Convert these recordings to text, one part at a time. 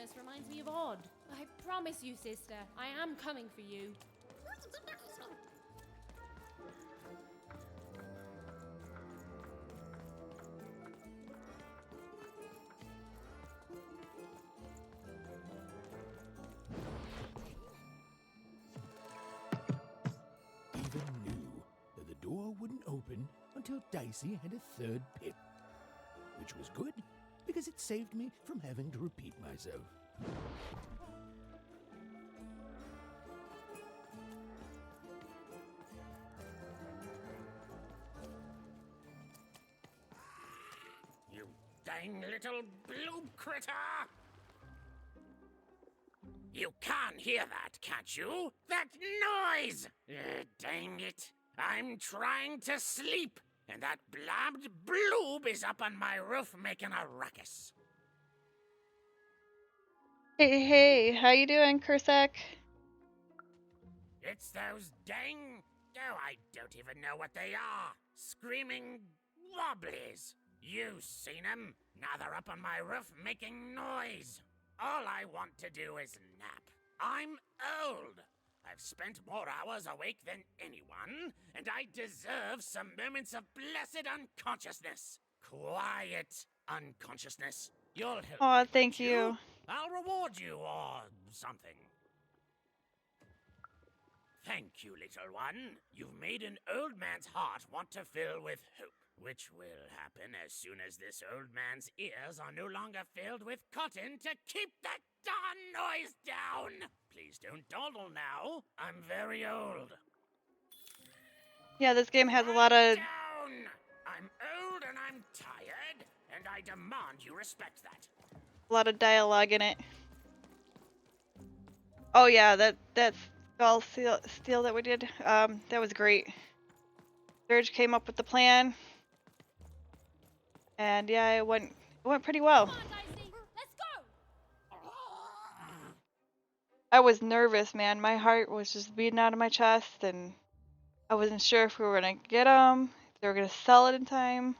darkness reminds me of Odd. I promise you, sister, I am coming for you. Even knew that the door wouldn't open until Dicey had a third pip. Which was good, because it saved me from having to repeat myself. You dang little blue critter! You can't hear that, can't you? That noise! Dang it. I'm trying to sleep, and that blabbed bloob is up on my roof making a ruckus. Hey, how you doing, Kursak? It's those dang... Oh, I don't even know what they are. Screaming wobblies. You've seen them. Now they're up on my roof making noise. All I want to do is nap. I'm old. I've spent more hours awake than anyone, and I deserve some moments of blessed unconsciousness. Quiet unconsciousness. You'll help Aw, me, thank won't you? you. I'll reward you or something. Thank you, little one. You've made an old man's heart want to fill with hope, which will happen as soon as this old man's ears are no longer filled with cotton to keep that darn noise down. Please don't dawdle now. I'm very old. Yeah, this game has a lot of Down! I'm old and I'm tired, and I demand you respect that. dialogue in it. Oh yeah, that skull steal that we did. That was great. Surge came up with the plan, and yeah, it went pretty well. Come on, Dicey, let's go! I was nervous, man. My heart was just beating out of my chest, and I wasn't sure if we were gonna get them, if they were gonna sell it in time.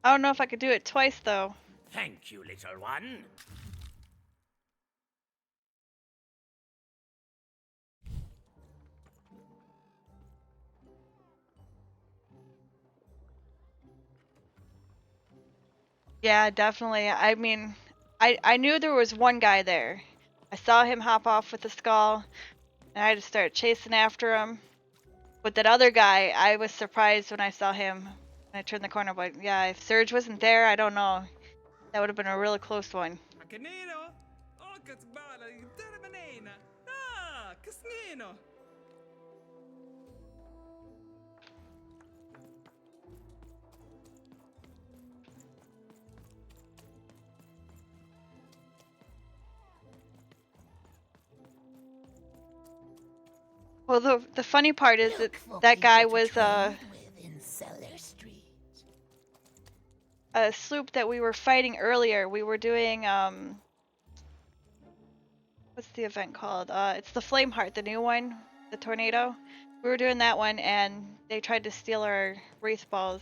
I don't know if I could do it twice though. Thank you, little one. Yeah, definitely. I mean, I knew there was one guy there. I saw him hop off with the skull, and I just started chasing after him. But that other guy, I was surprised when I saw him. When I turned the corner, but yeah, if Surge wasn't there, I don't know. That would have been a really close one. Canino? Oh, Katsbala, Terminina. Ah, Casnino. Well, the funny part is that that guy was a sloop that we were fighting earlier. We were doing what's the event called? It's the Flameheart, the new one, the tornado. We were doing that one, and they tried to steal our wraith balls.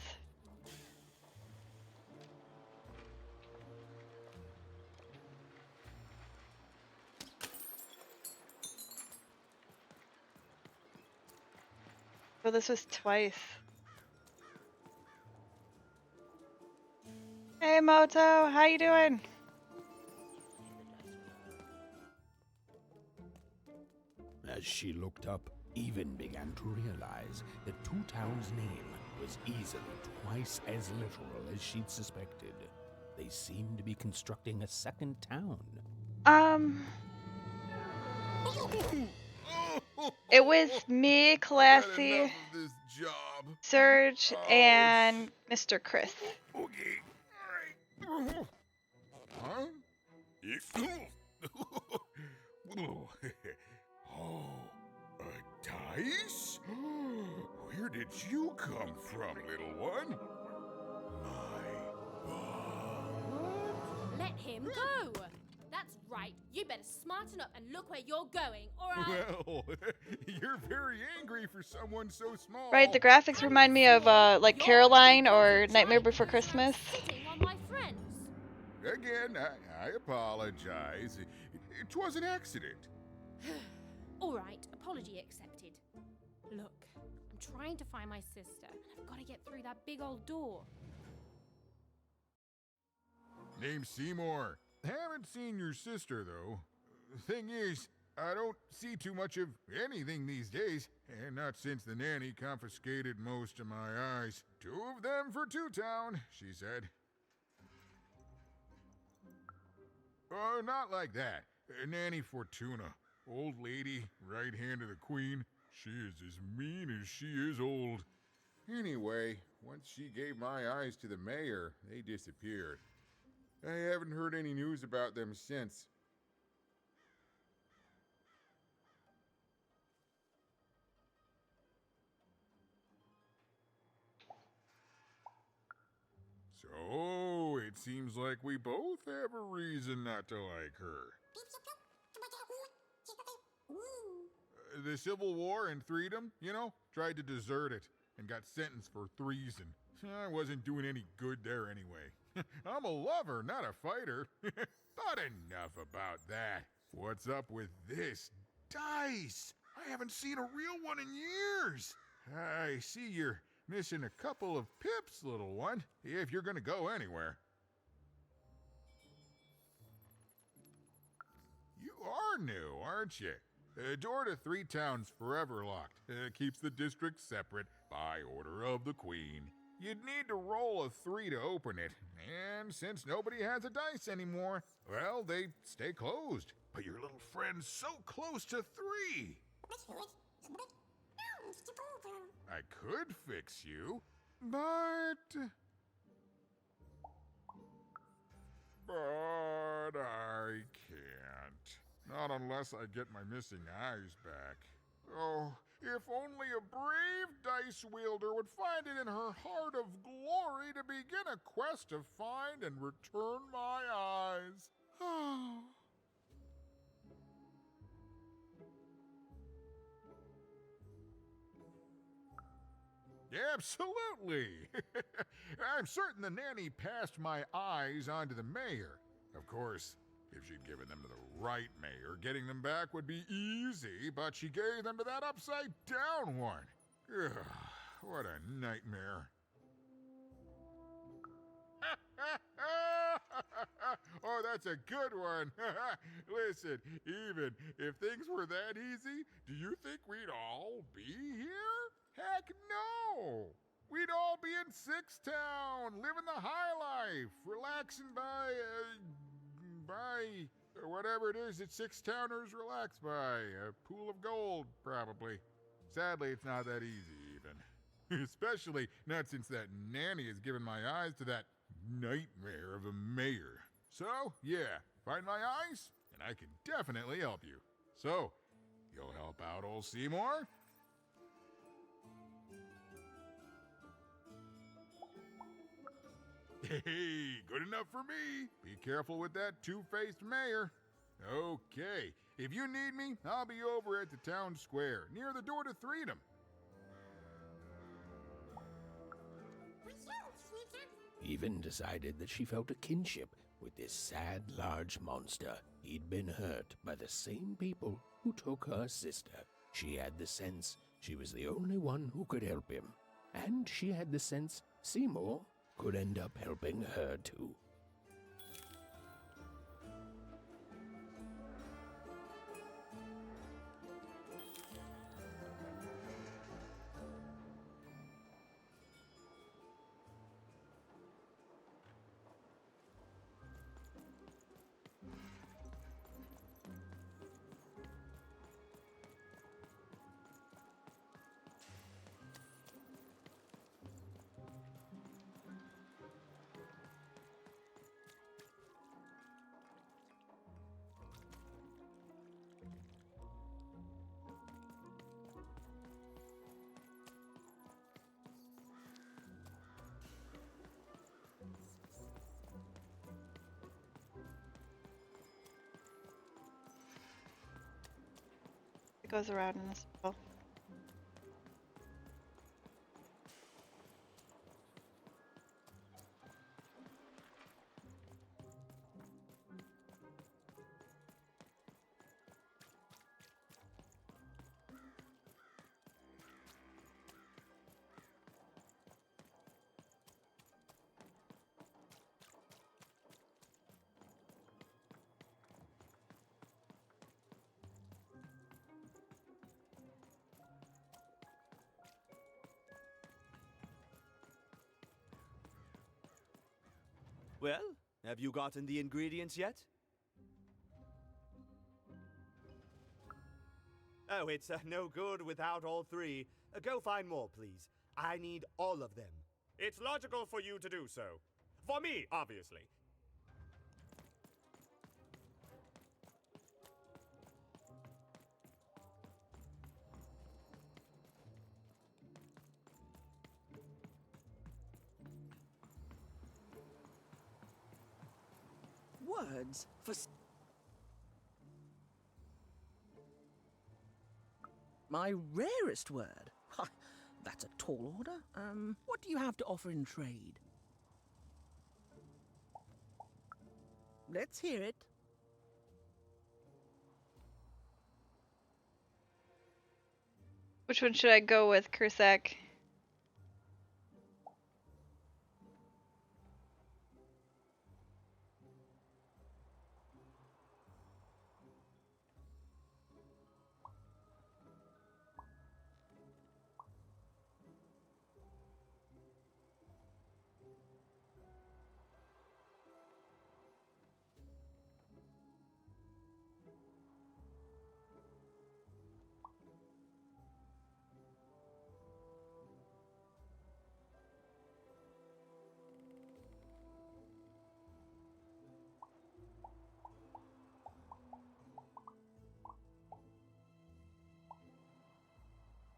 So this was twice. Hey Moto, how you doing? As she looked up, Even began to realize that Two Town's name was easily twice as literal as she'd suspected. They seemed to be constructing a second town. It was me, Classy, Surge, and Mr. Chris. Okay, alright. Huh? Oh. Dice? Where did you come from, little one? My God. Let him go! That's right. You better smarten up and look where you're going, or I... Well, you're very angry for someone so small. Right, the graphics remind me of like You're Caroline a or giant Nightmare Before who's Christmas. sitting on my friends. Again, I apologize. It was an accident. All right, apology accepted. Look, I'm trying to find my sister, and I've got to get through that big old door. Name's Seymour. Haven't seen your sister, though. Thing is, I don't see too much of anything these days, and not since the nanny confiscated most of my eyes. 2 of them for Two Town, she said. Oh, not like that. Nanny Fortuna. Old lady, right hand of the queen. She is as mean as she is old. Anyway, once she gave my eyes to the mayor, they disappeared. I haven't heard any news about them since. So, it seems like we both have a reason not to like her. The Civil War and Freedom, you know, tried to desert it and got sentenced for treason. I wasn't doing any good there anyway. I'm a lover, not a fighter. But enough about that. What's up with this? Dice! I haven't seen a real one in years. I see you're missing a couple of pips, little one, if you're gonna go anywhere. You are new, aren't you? Door to Three Town's forever locked. Keeps the district separate by order of the Queen. You'd need to roll a 3 to open it, and since nobody has a dice anymore, well, they stay closed. But your little friend's so close to 3. I could fix you, but I can't. Not unless I get my missing eyes back. Oh, if only a brave dice wielder would find it in her heart of glory to begin a quest to find and return my eyes. Absolutely. I'm certain the nanny passed my eyes on to the mayor. Of course, if she'd given them to the right mayor, getting them back would be easy, but she gave them to that upside down one. Ugh, what a nightmare. Oh, that's a good one. Listen, even if things were that easy, do you think we'd all be here? Heck no! We'd all be in Six Town, living the high life, relaxing by whatever it is that Six Towners relax by. A pool of gold, probably. Sadly, it's not that easy, even. Especially not since that nanny has given my eyes to that nightmare of a mayor. So, yeah, find my eyes, and I can definitely help you. So, you'll help out old Seymour? Hey, good enough for me. Be careful with that two-faced mayor. Okay, if you need me, I'll be over at the town square, near the door to Freedom. Even decided that she felt a kinship with this sad, large monster. He'd been hurt by the same people who took her sister. She had the sense she was the only one who could help him. And she had the sense Seymour could end up helping her too. goes around in a circle. Well, have you gotten the ingredients yet? Oh, it's no good without all three. Go find more, please. I need all of them. It's logical for you to do so. For me, obviously. Words for my rarest word. Ha, that's a tall order. What do you have to offer in trade? Let's hear it. Which one should I go with, Kursak?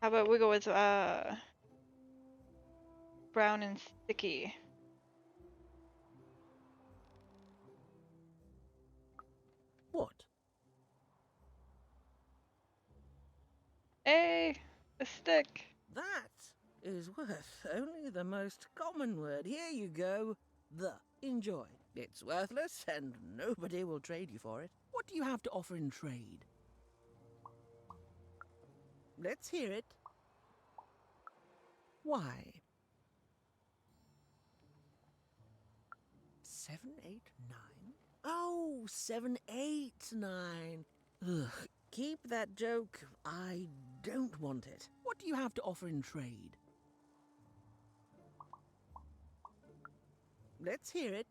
How about we go with brown and sticky? What? Hey, a stick. That is worth only the most common word. Here you go. The. Enjoy. It's worthless and nobody will trade you for it. What do you have to offer in trade? Let's hear it. Why? 789? Oh, 789. Ugh, keep that joke. I don't want it. What do you have to offer in trade? Let's hear it.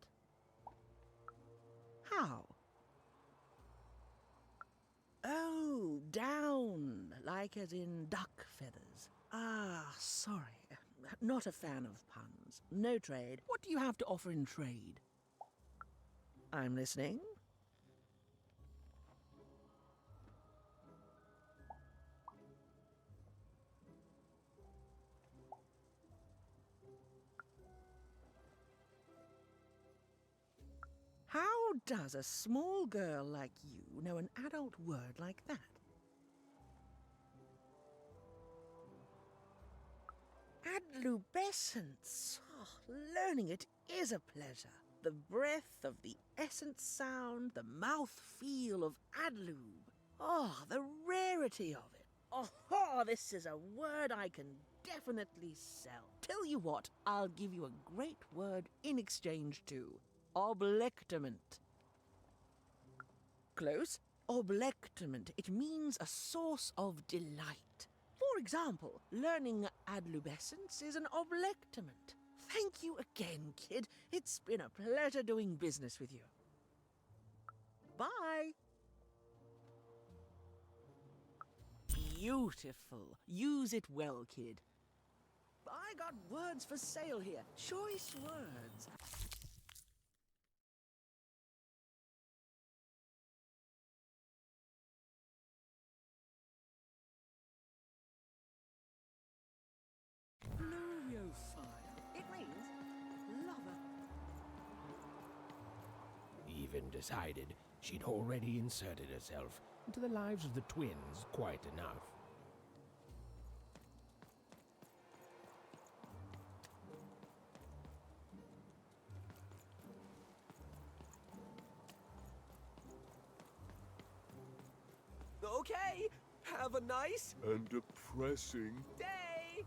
How? Oh, down, like as in duck feathers. Ah, sorry. Not a fan of puns. No trade. What do you have to offer in trade? I'm listening. How does a small girl like you know an adult word like that? Adlubescence. Oh, learning it is a pleasure. The breath of the essence sound, the mouth feel of adlube. Oh, the rarity of it. Oh, this is a word I can definitely sell. Tell you what, I'll give you a great word in exchange too. Oblectament. Close. Oblectament. It means a source of delight. For example, learning adlubescence is an oblectament. Thank you again, kid. It's been a pleasure doing business with you. Bye. Beautiful. Use it well, kid. I got words for sale here. Choice words. Flurophile. It means lover. Even decided she'd already inserted herself and to the lives of the twins quite enough. Okay, have a nice And depressing. day.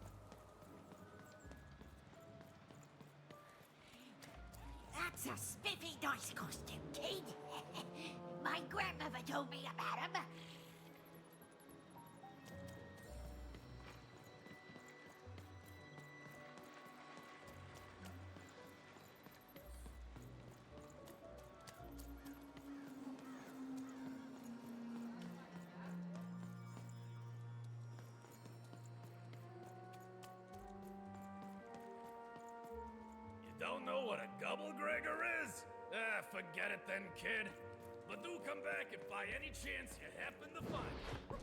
That's a spiffy nice costume, kid. My grandmother told me about him. Don't know what a Gubblegregor is? Ah, forget it then, kid. But do come back if by any chance you happen to find it.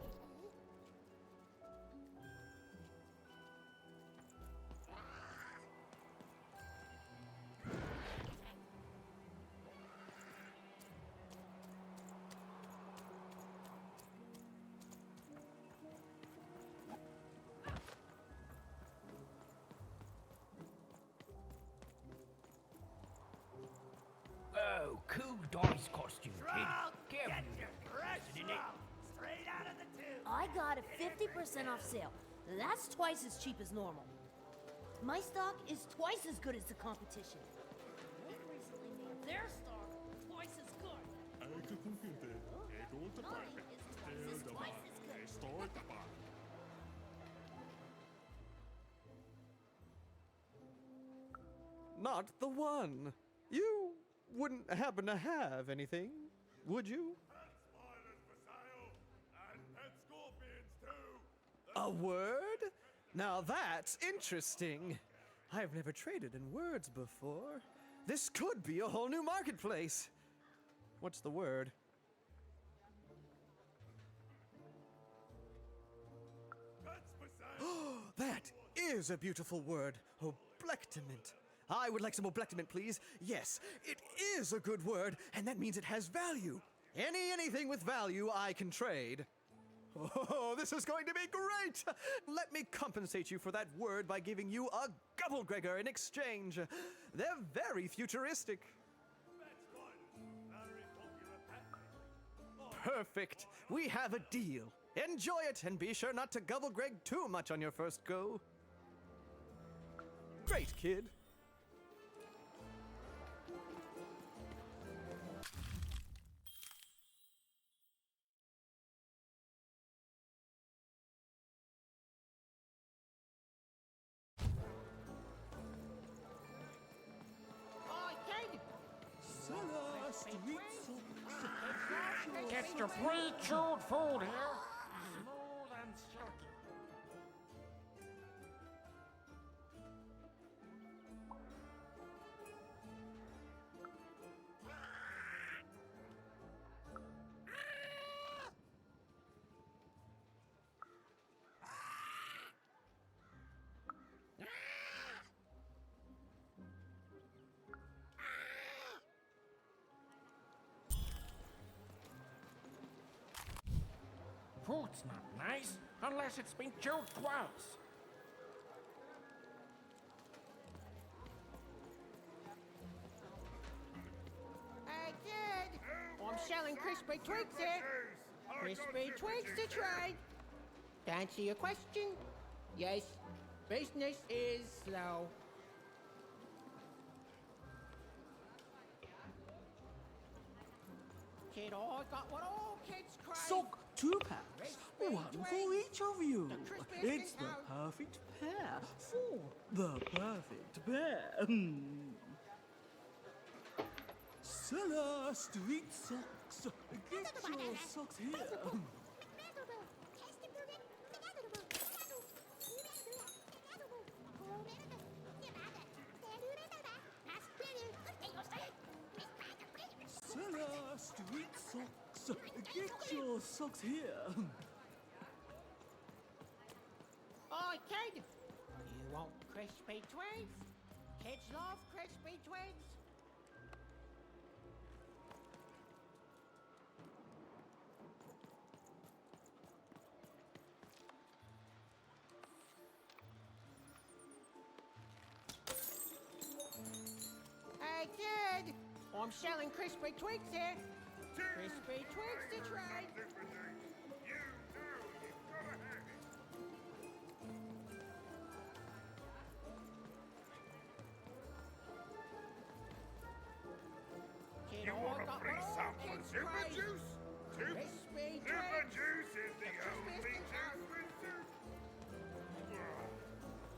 Oh, cool dice costume, kid. Get your straight out of the tube. I got a 50% off sale. That's twice as cheap as normal. My stock is twice as good as the competition. They recently made their stock twice as good. Mine is twice as good. Not the one. You wouldn't happen to have anything, would you? A word? Now that's interesting. I've never traded in words before. This could be a whole new marketplace. What's the word? That is a beautiful word. Oblectament. I would like some oblectament, please. Yes, it is a good word, and that means it has value. Anything with value I can trade. Oh, this is going to be great! Let me compensate you for that word by giving you a Gubblegregor in exchange. They're very futuristic. Perfect. We have a deal. Enjoy it, and be sure not to Gubblegreg too much on your first go. Great, kid. Gets your pre-chewed food here. Smooth and silky. Food's not nice unless it's been chewed twice. Hey, kid! I'm selling crispy twigs here. Crispy twigs to trade. To answer your question, yes, business is slow. Kid, I got what all kids crave. Sock 2 packs, one for each of you. It's the perfect pair for the perfect pair. Seller Street Socks. Get your socks here. Seller Street Socks. Get your socks here. Oi, kid! You want crispy twigs? Kids love crispy twigs. I'm selling crispy twigs here. Crispy twigs to trade. You want a free sample of super juice? Super juice is the only juice with soup.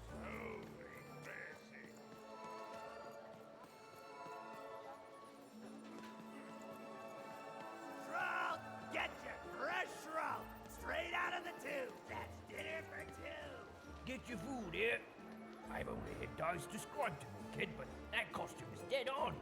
So refreshing. Shroud! Get your fresh shroud! Straight out of the tube! That's dinner for two! Get your food here. I've only had dice described to me, kid, but that costume is dead on.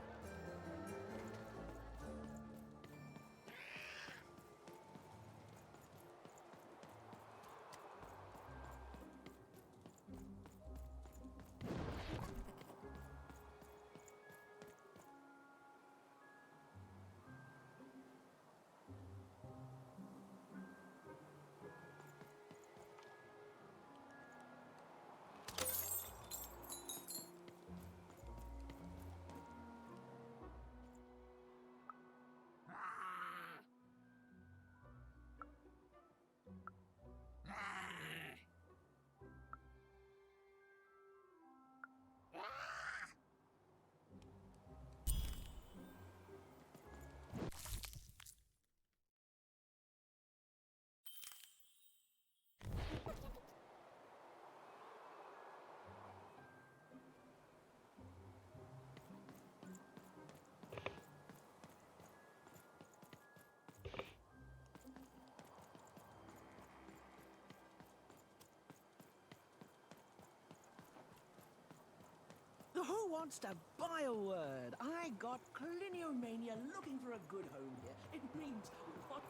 Who wants to buy a word? I got Cliniomania looking for a good home here. It means what?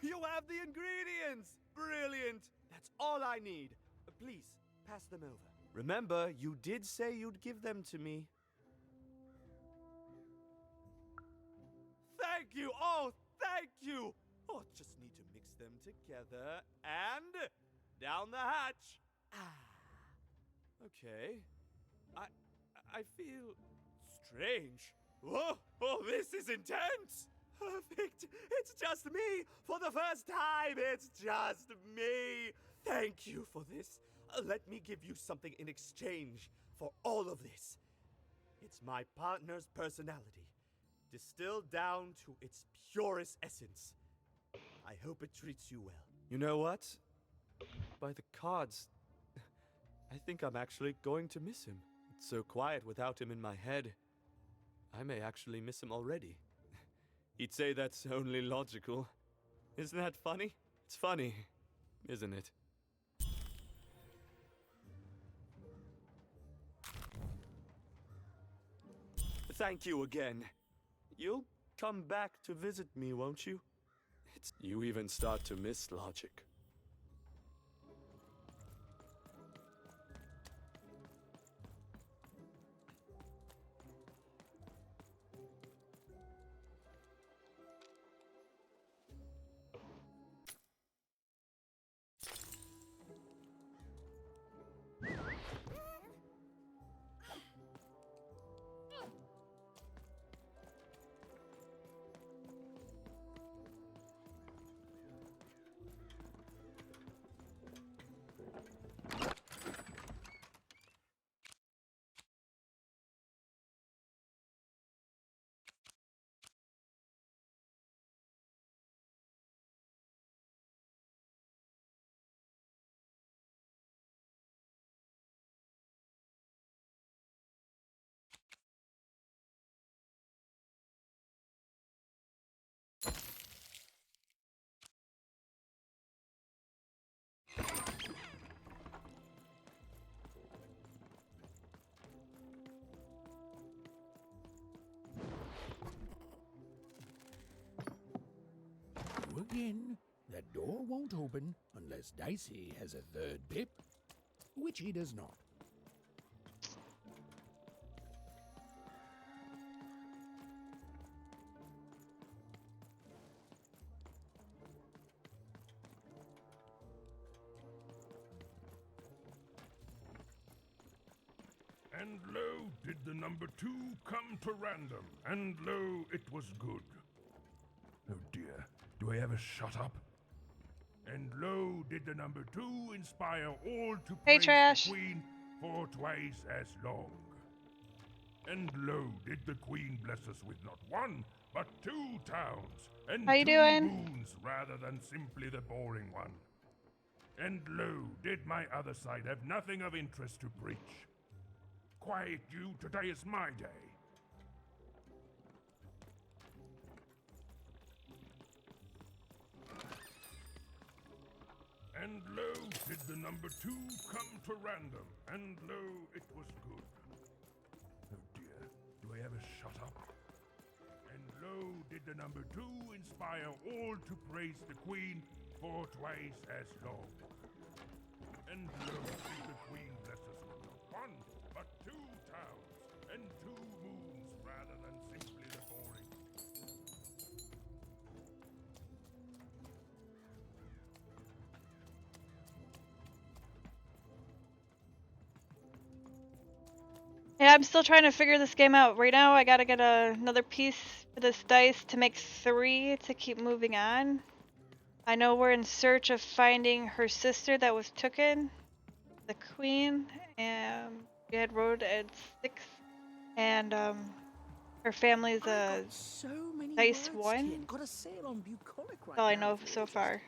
You have the ingredients! Brilliant! That's all I need. Please, pass them over. Remember, you did say you'd give them to me. Thank you! Oh, thank you! Oh, just need to mix them together and down the hatch. Okay. I feel strange. Whoa! Oh, this is intense! Perfect! It's just me! For the first time, it's just me! Thank you for this. Let me give you something in exchange for all of this. It's my partner's personality, distilled down to its purest essence. I hope it treats you well. You know what? By the cards, I think I'm actually going to miss him. It's so quiet without him in my head. I may actually miss him already. He'd say that's only logical. Isn't that funny? It's funny, isn't it? Thank you again. You'll come back to visit me, won't you? You even start to miss logic. Again, that door won't open unless Dicey has a third pip, which he does not. And lo, did the number 2 come to random, and lo, it was good. Oh dear, do I ever shut up? And lo, did the number 2 inspire all to Hey, praise Trash. the Queen for twice as long. And lo, did the Queen bless us with not 1, but 2 towns, and How you 2 doing? moons rather than simply the boring one. And lo, did my other side have nothing of interest to preach? Quiet you, today is my day. And lo, did the number 2 come to random, and lo, it was good. Oh dear, do I ever shut up? And lo, did the number 2 inspire all to praise the Queen for twice as long. And lo, did the Queen bless us with not 1, but 2 towns, and 2 moons rather than simply the boring. Yeah, I'm still trying to figure this game out. Right now, I gotta get another piece for this dice to make 3 to keep moving on. I know we're in search of finding her sister that was taken, the queen, and we had road at 6, and her family's a So many dice words, 1. kid. Got a sale on bucolic right That's all I now know if you so want it. far.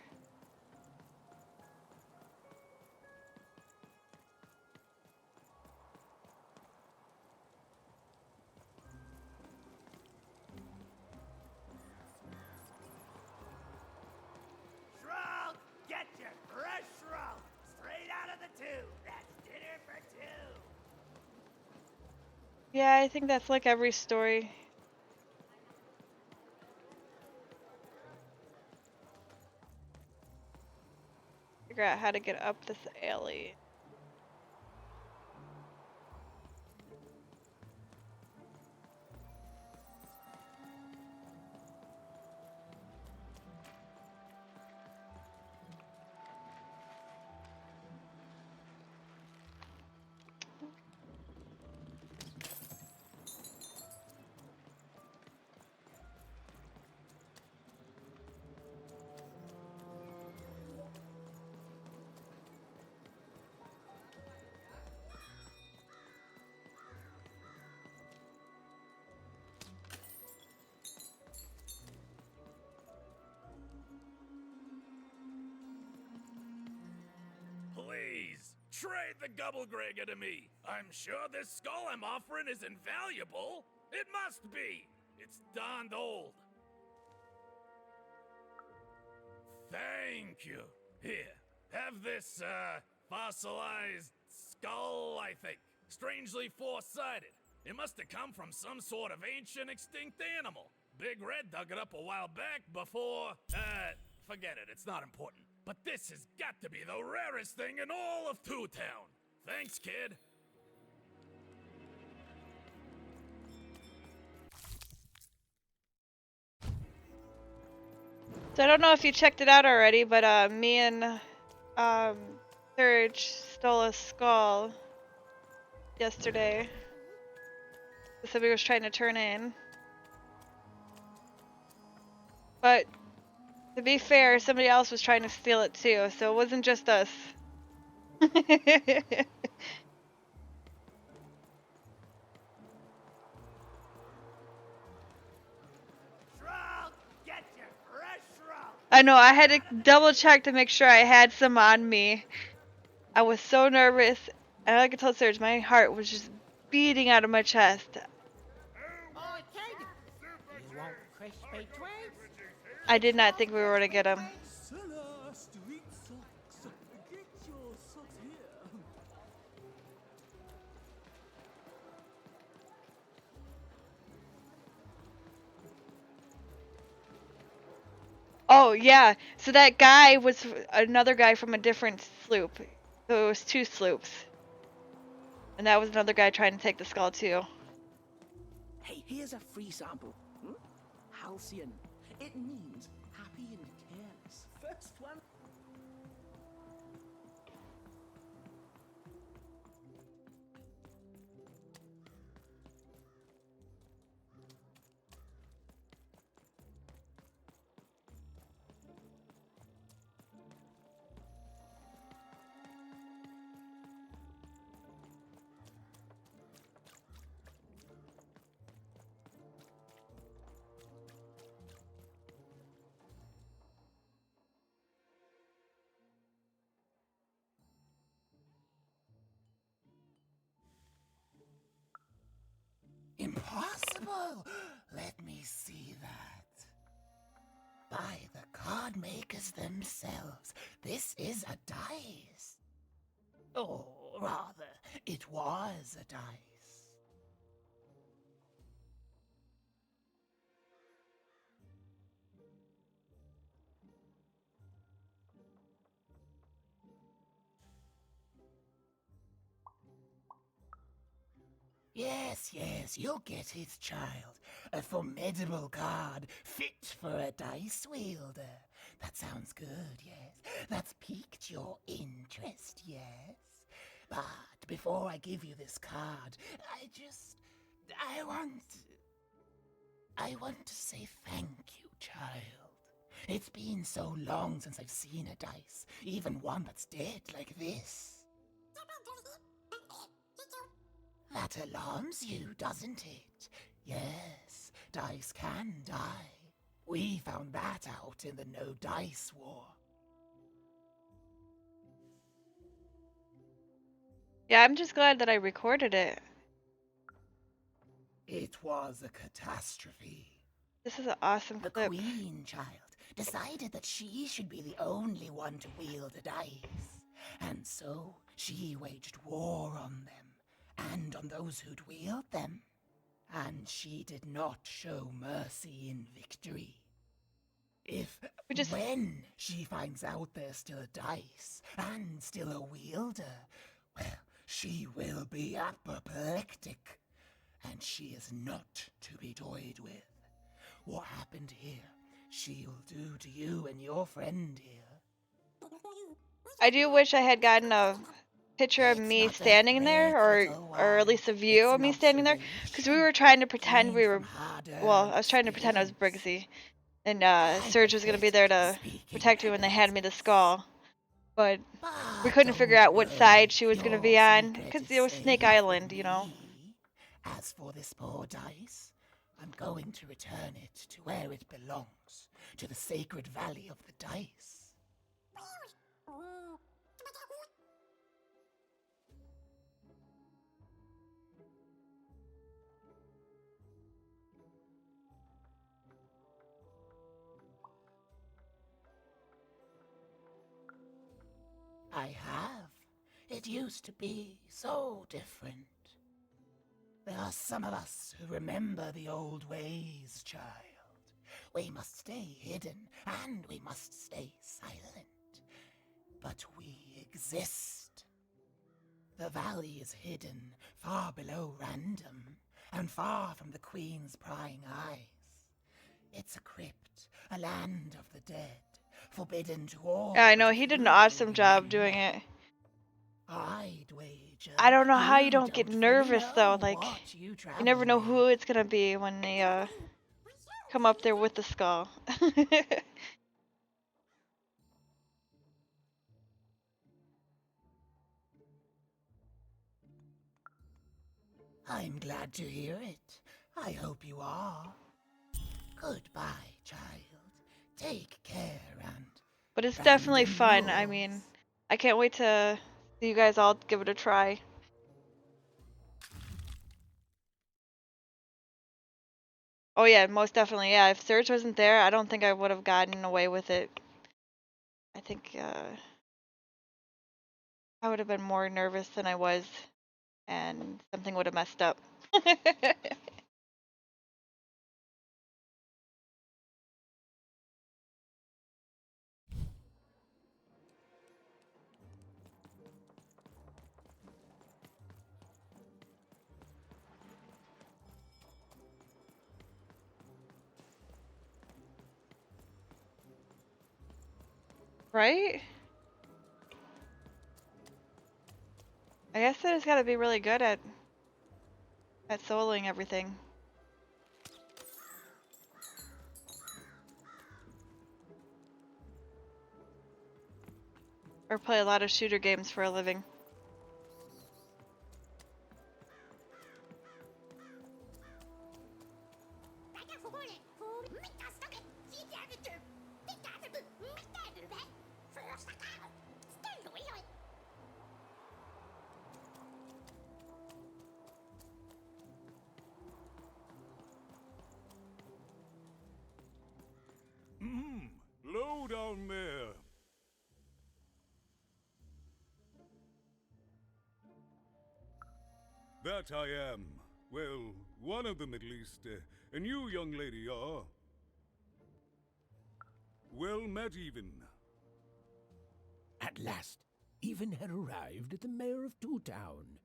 Shroud, get your fresh shroud straight out of the tube. That's dinner for 2. Yeah, I think that's like every story. Figure out how to get up this alley. Please, trade the Gubblegregger to me. I'm sure this skull I'm offering is invaluable. It must be. It's darned old. Thank you. Here, have this, fossilized skull, I think. Strangely four-sided. It must have come from some sort of ancient extinct animal. Big Red dug it up a while back before, forget it, it's not important. But this has got to be the rarest thing in all of Two Town. Thanks, kid. So I don't know if you checked it out already, but me and Serge stole a skull yesterday. Somebody was trying to turn in. But to be fair, somebody else was trying to steal it too, so it wasn't just us. Shroud, get your fresh shroud. I know, I had to double check to make sure I had some on me. I was so nervous. And I could tell Serge, my heart was just beating out of my chest. Oh, kid! You want crispy twigs? I did not think we were going to get him. Cellar Street Socks. Get your socks here. Oh, yeah. So that guy was another guy from a different sloop. So it was 2 sloops. And that was another guy trying to take the skull too. Hey, here's a free sample. Halcyon. It means happy and careless. First one. Oh, let me see that. By the card makers themselves, this is a dice. Or rather, it was a dice. Yes, you'll get it, child. A formidable card, fit for a dice wielder. That sounds good, yes. That's piqued your interest, yes. But before I give you this card, I want to say thank you, child. It's been so long since I've seen a dice, even one that's dead like this. That alarms you, doesn't it? Yes, dice can die. We found that out in the No Dice War. Yeah, I'm just glad that I recorded it. It was a catastrophe. This is an awesome The clip. Queen Child decided that she should be the only one to wield a dice. And so she waged war on them, and on those who'd wield them. And she did not show mercy in victory. When she finds out there's still a dice, and still a wielder, well, she will be apoplectic. And she is not to be toyed with. What happened here, she'll do to you and your friend here. I do wish I had gotten a picture of me standing there, or at least a view of me standing there, because we were trying to pretend we were, well, I was trying to pretend I was Briggsy, and Serge was going to be there to protect me when they handed me the skull, but we couldn't figure out what side she was going to be on, because it was Snake Island, you know. As for this poor dice, I'm going to return it to where it belongs, to the sacred valley of the dice. I have. It used to be so different. There are some of us who remember the old ways, child. We must stay hidden, and we must stay silent. But we exist. The valley is hidden, far below Random, and far from the Queen's prying eyes. It's a crypt, a land of the dead, forbidden to all. Yeah, I know, he did an awesome job doing it. I don't know how you don't get nervous though, like, you never know who it's gonna be when they come up there with the skull. I'm glad to hear it. I hope you are. Goodbye, child. Take care and... But it's definitely fun. I mean, I can't wait to see you guys all give it a try. Oh yeah, most definitely. Yeah, if Serge wasn't there, I don't think I would have gotten away with it. I think I would have been more nervous than I was, and something would have messed up. Right? I guess I just gotta be really good at soloing everything. Or play a lot of shooter games for a living. you down there? That I am. Well, one of them at least. And you, young lady, are... well met, Even. At last, Even had arrived at the mayor of Two Town,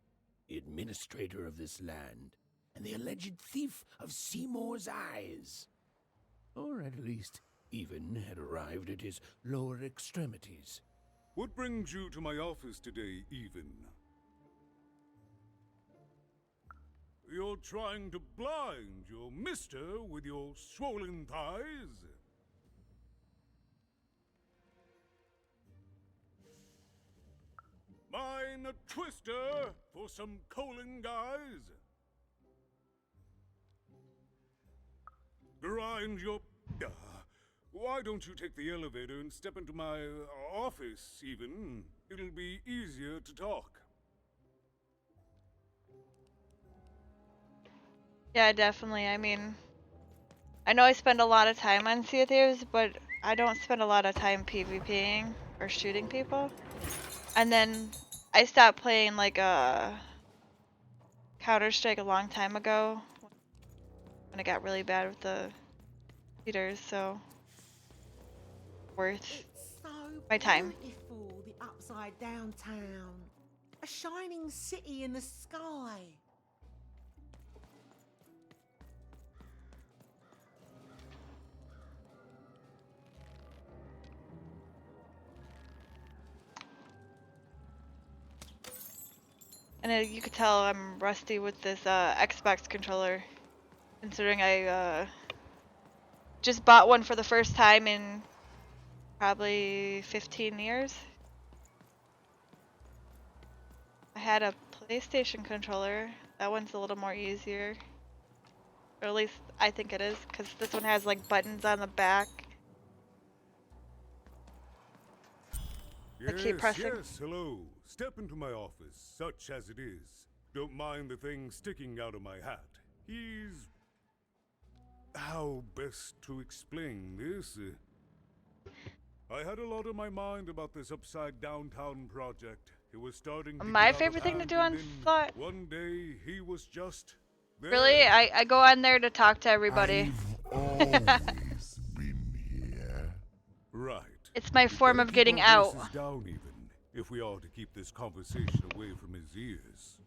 the administrator of this land, and the alleged thief of Seymour's eyes. Or at least, Even had arrived at his lower extremities. What brings you to my office today, Even? You're trying to blind your mister with your swollen thighs? Mine a twister for some colon guys? Grind your... why don't you take the elevator and step into my office, Even? It'll be easier to talk. Yeah, definitely. I mean, I know I spend a lot of time on Sea of Thieves, but I don't spend a lot of time PvPing or shooting people. And then I stopped playing like Counter-Strike a long time ago when it got really bad with the cheaters, so worth my time. Beautiful, the upside down town. A shining city in the sky. And you could tell I'm rusty with this Xbox controller, considering I just bought one for the first time in probably 15 years. I had a PlayStation controller. That one's a little more easier. Or at least I think it is, because this one has like buttons on the back. I keep pressing. Yes, hello. Step into my office, such as it is. Don't mind the thing sticking out of my hat. He's... how best to explain this? I had a lot on my mind about this upside downtown project. It was starting to My get out favorite of thing to hand, do and on then Slot. one day he was just there. Really? I go on there to talk to everybody. Right. It's my We'd form better of keep getting our out. voices down even, if we are to keep this conversation away from his ears.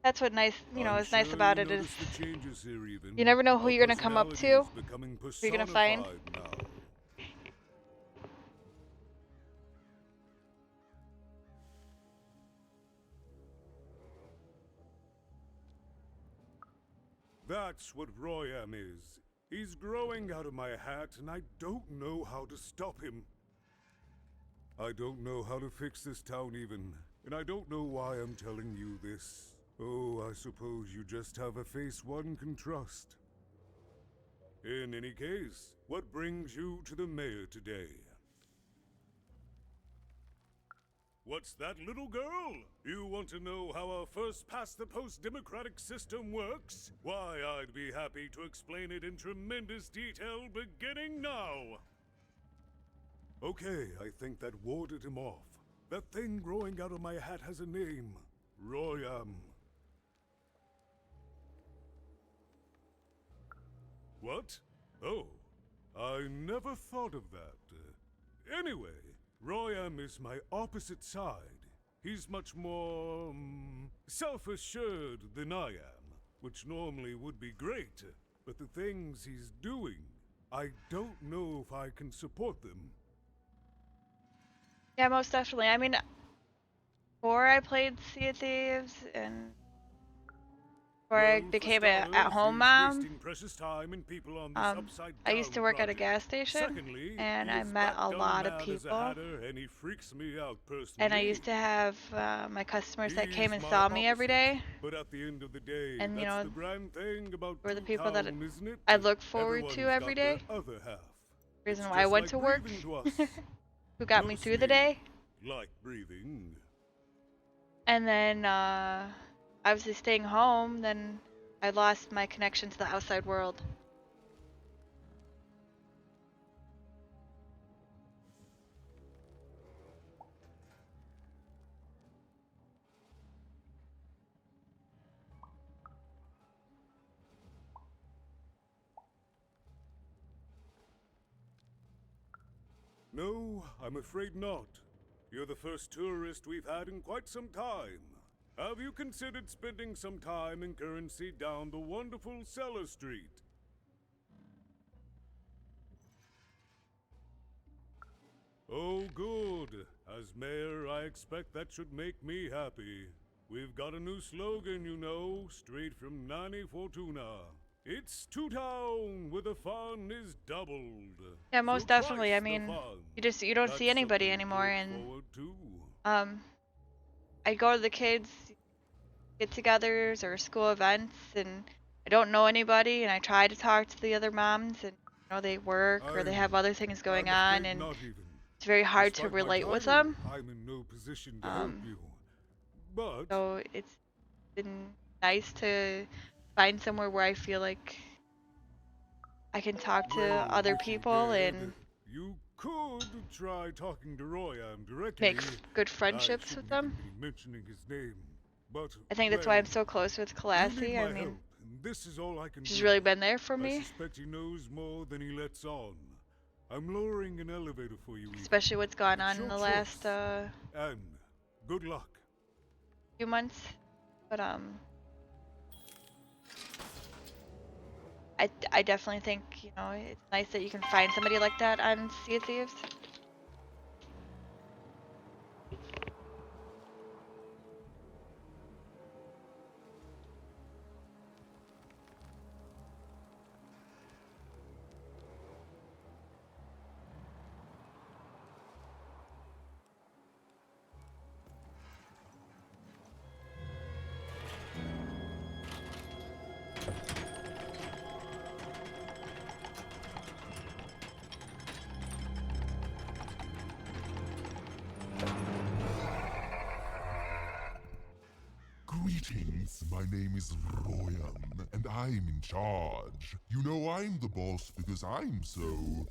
That's what nice, you know, I'm is nice sure about you it is noticed the changes here, even. you never know who Our you're gonna come up personality to, is becoming who you're gonna find. personified now. That's what Royam is. He's growing out of my hat, and I don't know how to stop him. I don't know how to fix this town even, and I don't know why I'm telling you this. Oh, I suppose you just have a face one can trust. In any case, what brings you to the mayor today? What's that, little girl? You want to know how our first-past-the-post democratic system works? Why, I'd be happy to explain it in tremendous detail beginning now. Okay, I think that warded him off. That thing growing out of my hat has a name. Royam. What? Oh, I never thought of that. Anyway, Royam is my opposite side. He's much more self-assured than I am, which normally would be great, but the things he's doing, I don't know if I can support them. Yeah, most definitely. I mean, before I played Sea of Thieves and before I became an at-home mom, I used to work at a gas station, and I met a lot of people. And I used to have my customers that came and saw me every day. But at the end of the day, And you know, the grand thing about were the people that town, isn't it? I look forward to Everyone's every got their day. other half. Reason It's why I just went like to work. breathing to us. Who got me through the day. Like breathing. And then obviously staying home, then I lost my connection to the outside world. No, I'm afraid not. You're the first tourist we've had in quite some time. Have you considered spending some time in currency down the wonderful Cellar Street? Oh, good. As mayor, I expect that should make me happy. We've got a new slogan, you know, straight from Nani Fortuna. It's Two Town, where the fun is doubled. Yeah, most So definitely. twice I the mean, fun. you don't That's see anybody something to anymore, look and forward to. I go to the kids' get-togethers or school events, and I don't know anybody, and I try to talk to the other moms, and you know they work or they have other things going on, and it's very hard to Despite my relate with title, them. I'm in no position to help you. But So it's been nice to find somewhere where I feel like I can talk to well, other if you people dared, and you could try talking to Royam directly. make good friendships I with shouldn't them. even be mentioning his name, but I think that's why I'm so close with you need Kalassi. my I mean, help, and this is all I can she's do. really been there for I me, suspect he knows more than he lets on. I'm lowering an elevator for you. Ethan. especially what's gone It's on in your the choice. last And good luck. few months. But I definitely think, you know, it's nice that you can find somebody like that on Sea of Thieves. Greetings, my name is Royan, and I'm in charge. You know I'm the boss because I'm so...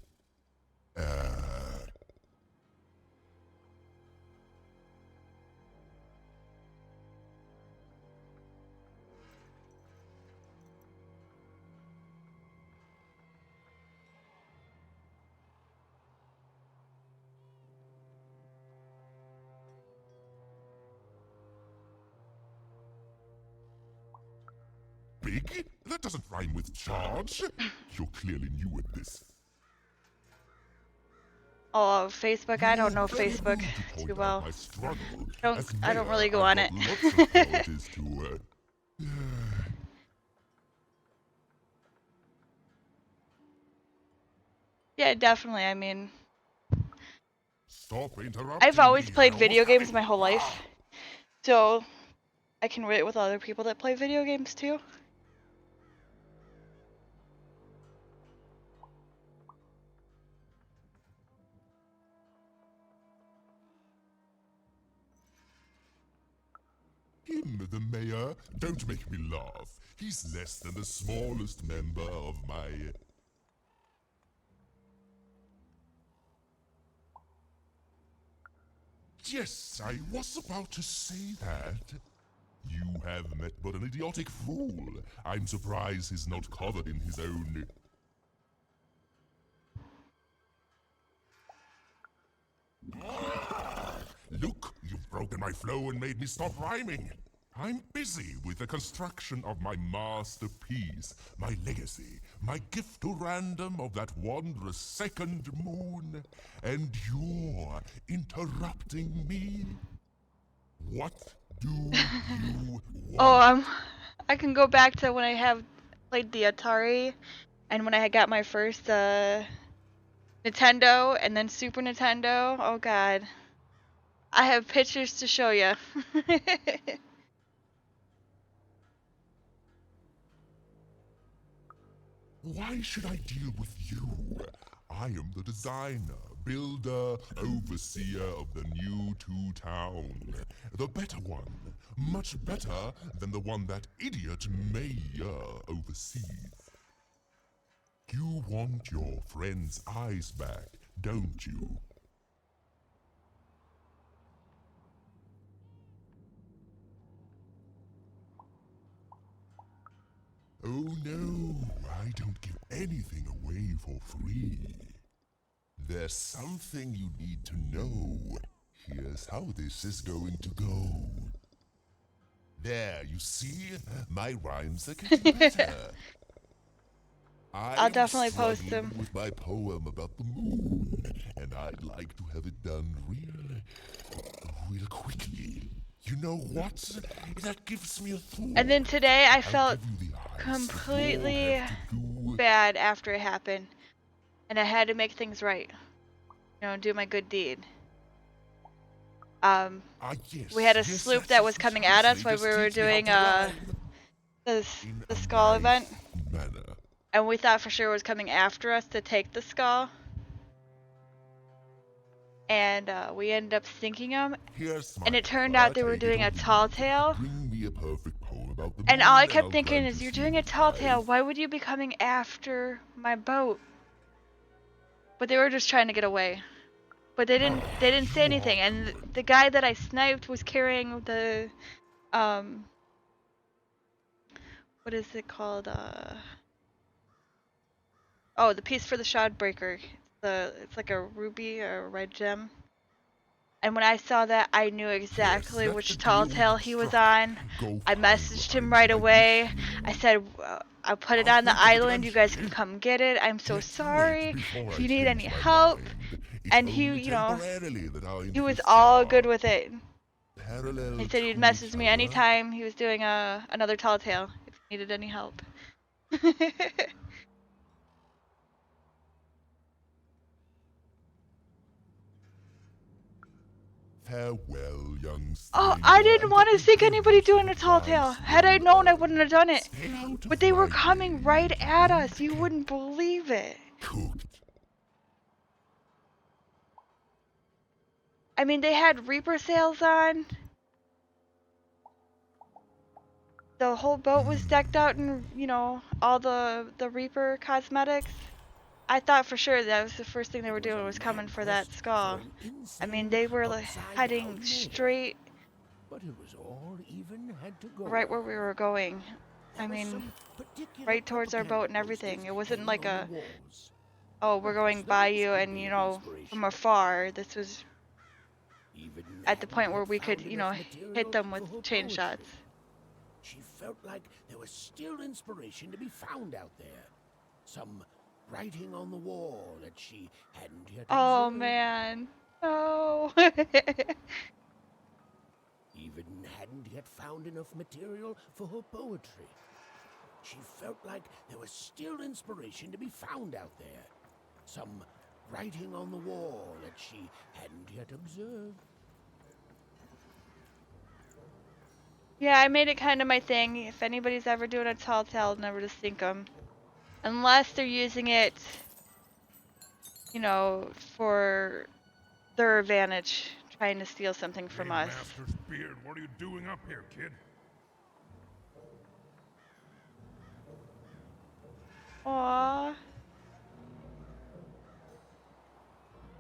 Big? That doesn't rhyme with charge. You're clearly new at this. Oh, Facebook. I don't know Facebook too well. I don't really go on it. Yeah, definitely. I mean, Stop interrupting I've always me. played video games my whole life, so I can relate with other people that play video games too. Him, the mayor? Don't make me laugh. He's less than the smallest member of my... Yes, I was about to say that. You have met but an idiotic fool. I'm surprised he's not covered in his own... Look, you've broken my flow and made me stop rhyming. I'm busy with the construction of my masterpiece, my legacy, my gift to random of that wondrous second moon, and you're interrupting me? What do you want? Oh, I can go back to when I have played the Atari, and when I got my first Nintendo, and then Super Nintendo. Oh God, I have pictures to show you. Why should I deal with you? I am the designer, builder, overseer of the new Two Town. The better one. Much better than the one that idiot mayor oversees. You want your friend's eyes back, don't you? Oh no, I don't give anything away for free. There's something you need to know. Here's how this is going to go. There, you see? My rhymes are getting better. I'll definitely post struggling them. with my poem about the moon, and I'd like to have it done real quickly. You know what? That gives me a thought. And then today I I'll felt give you the eyes that completely you'll have to do. bad after it happened. And I had to make things right. You know, do my good deed. Yes, We had a yes, sloop that's that was coming at us while just we were teach me how doing to rhyme. the skull event. Manner. And we thought for sure it was coming after us to take the skull. And we ended up sinking them. Here's my And it turned out they were take it doing or a leave it. tall tale. Bring me a perfect poem about the And moon, all I I'll kept thinking grant is, you you're some doing a tall tale. advice. Why would you be coming after my boat? But they were just trying to get away. But they didn't say anything. And the guy that I sniped was carrying the what is it called? Oh, the piece for the Shardbreaker. It's like a ruby or a red gem. And when I saw that, I knew exactly that's which the tall deal we tale he was struck. on. I messaged him right away. I said, I'll put it on the island. You guys can come get it. I'm so sorry. before If I you need any change my help. mind. And It's he, only you know, temporarily that our he was interests all are good with it. parallel He said to he'd message each me other. anytime he was doing another tall tale if he needed any help. Farewell, young Oh, stranger. I didn't and want to let me sink give anybody you doing some a tall advice tale. Had I when known, I wouldn't have done it. stay out of But they were my coming way. right at us. You wouldn't believe it. Cooked. I mean, they had Reaper sails on. The whole boat was decked out in, you know, all the Reaper cosmetics. I thought for sure that was the first thing they were doing was coming for that skull. I mean, they were like heading straight But it was all even had to go. right where we were going. I mean, right towards our boat and everything. It wasn't like a, oh, we're going by you and, you know, from afar. This was at the point where we could, you know, hit them with chain shots. She felt like there was still inspiration to be found out there. Some writing on the wall that she hadn't yet Oh observed. man. Oh. Even hadn't yet found enough material for her poetry. She felt like there was still inspiration to be found out there. Some writing on the wall that she hadn't yet observed. Yeah, I made it kind of my thing. If anybody's ever doing a tall tale, never to sink them. Unless they're using it, you know, for their advantage, trying to steal something from Hey, us. Master's beard, what are you doing up here, kid? Aww.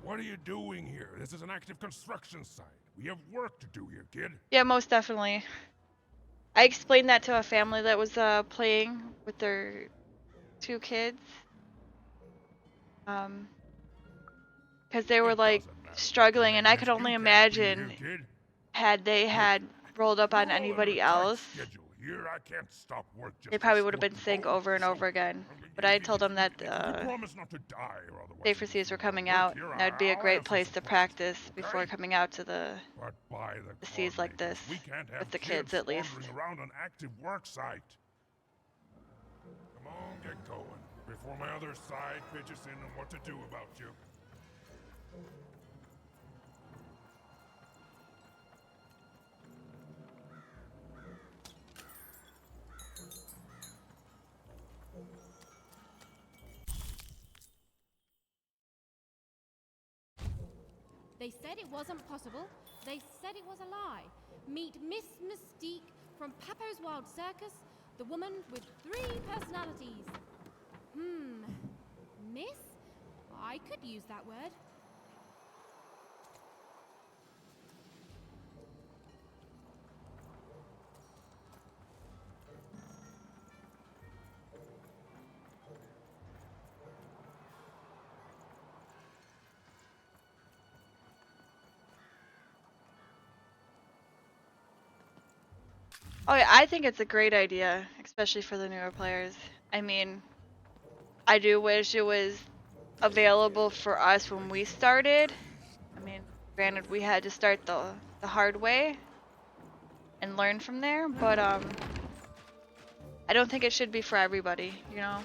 What are you doing here? This is an active construction site. We have work to do here, kid. Yeah, most definitely. I explained that to a family that was playing with their 2 kids. Because they were like struggling, and I could only imagine had they had rolled up on anybody else, Here, I can't stop work just they probably would have been sank over and over again. But I told them that promise not to die or otherwise. Safer Seas were coming out. That would be a great place to practice before coming out to the seas like this, We can't have with the kids at least. wandering around an active work site. Come on, get going before my other side pitches in on what to do about you. They said it wasn't possible. They said it was a lie. Meet Miss Mystique from Papo's Wild Circus, the woman with 3 personalities. Miss? I could use that word. Oh yeah, I think it's a great idea, especially for the newer players. I mean, I do wish it was available for us when we started. I mean, granted we had to start the hard way and learn from there, but I don't think it should be for everybody, you know?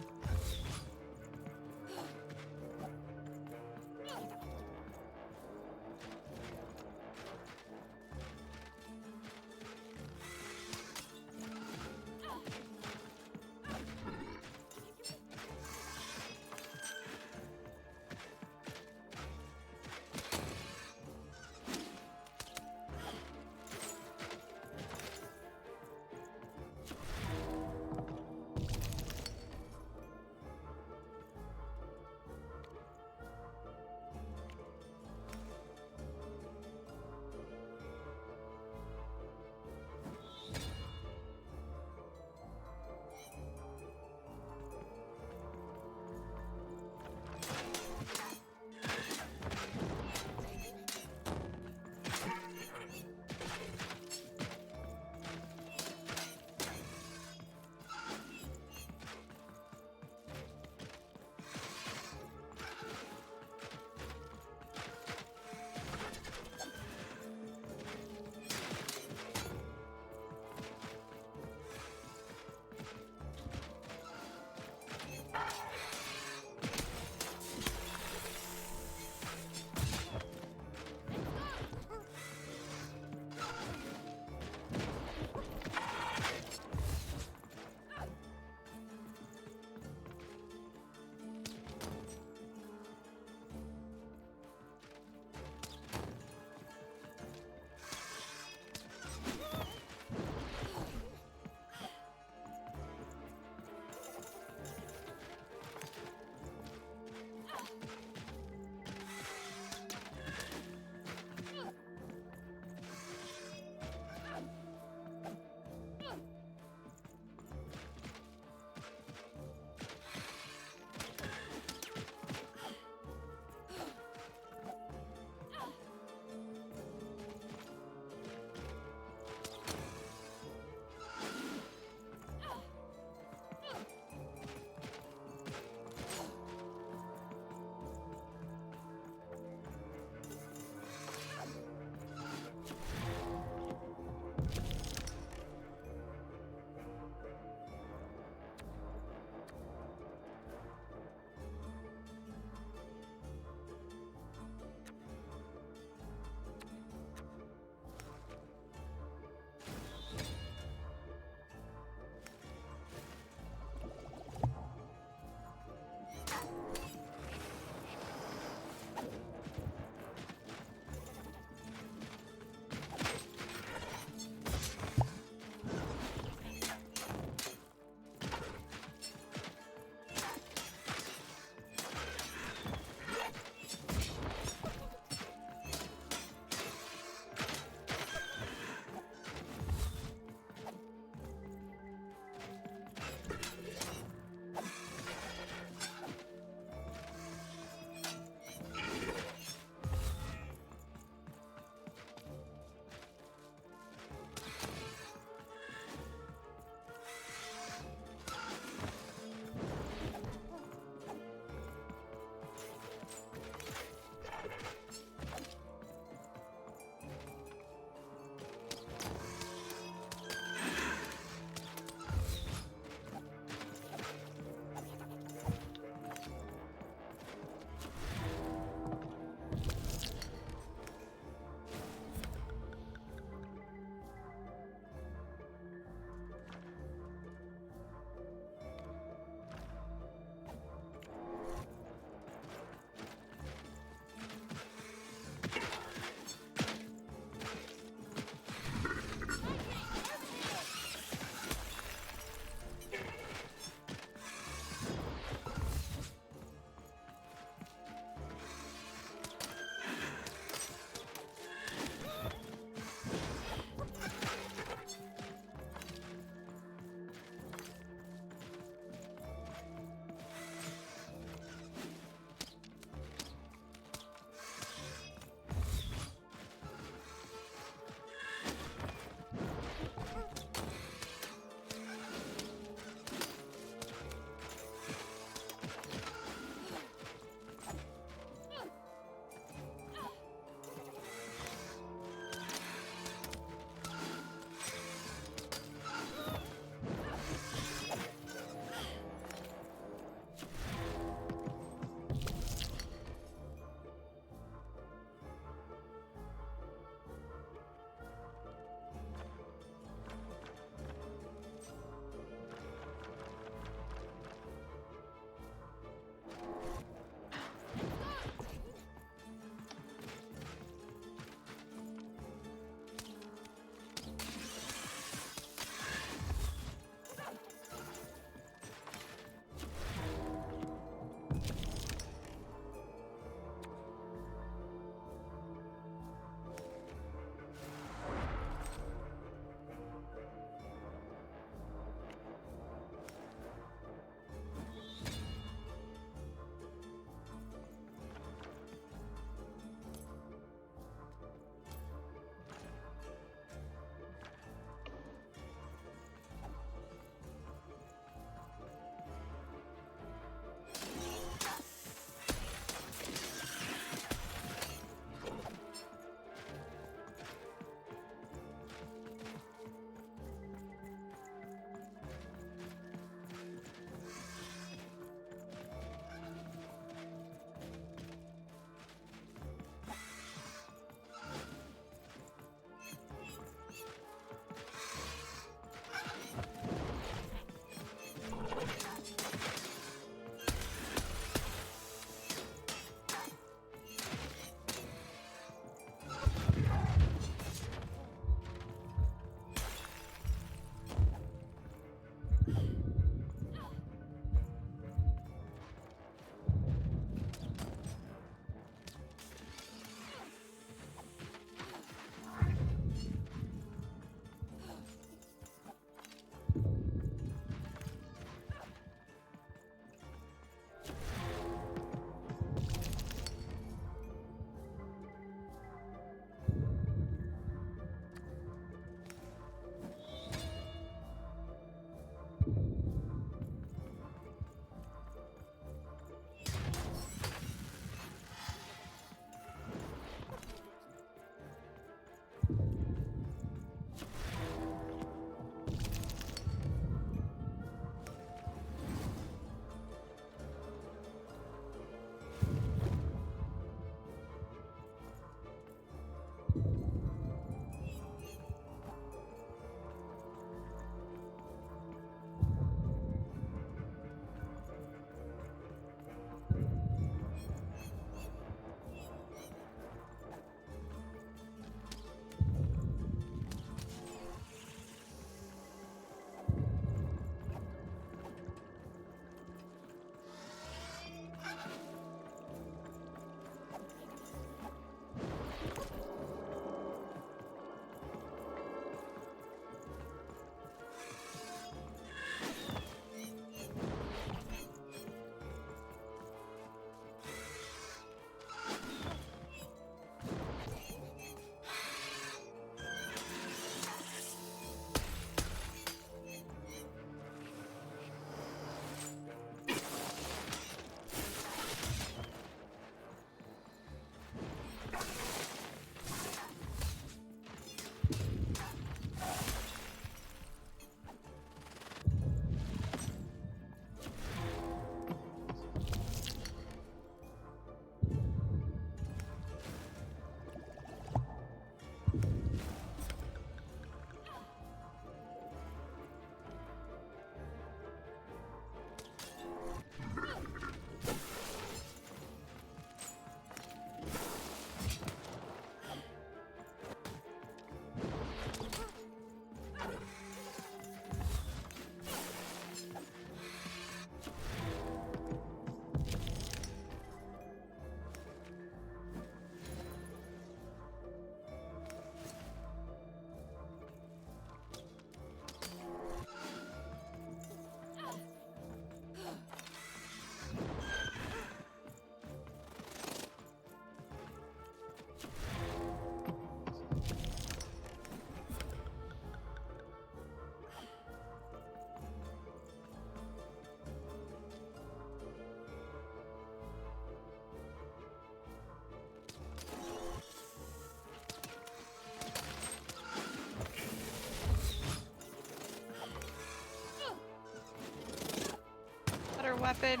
stupid.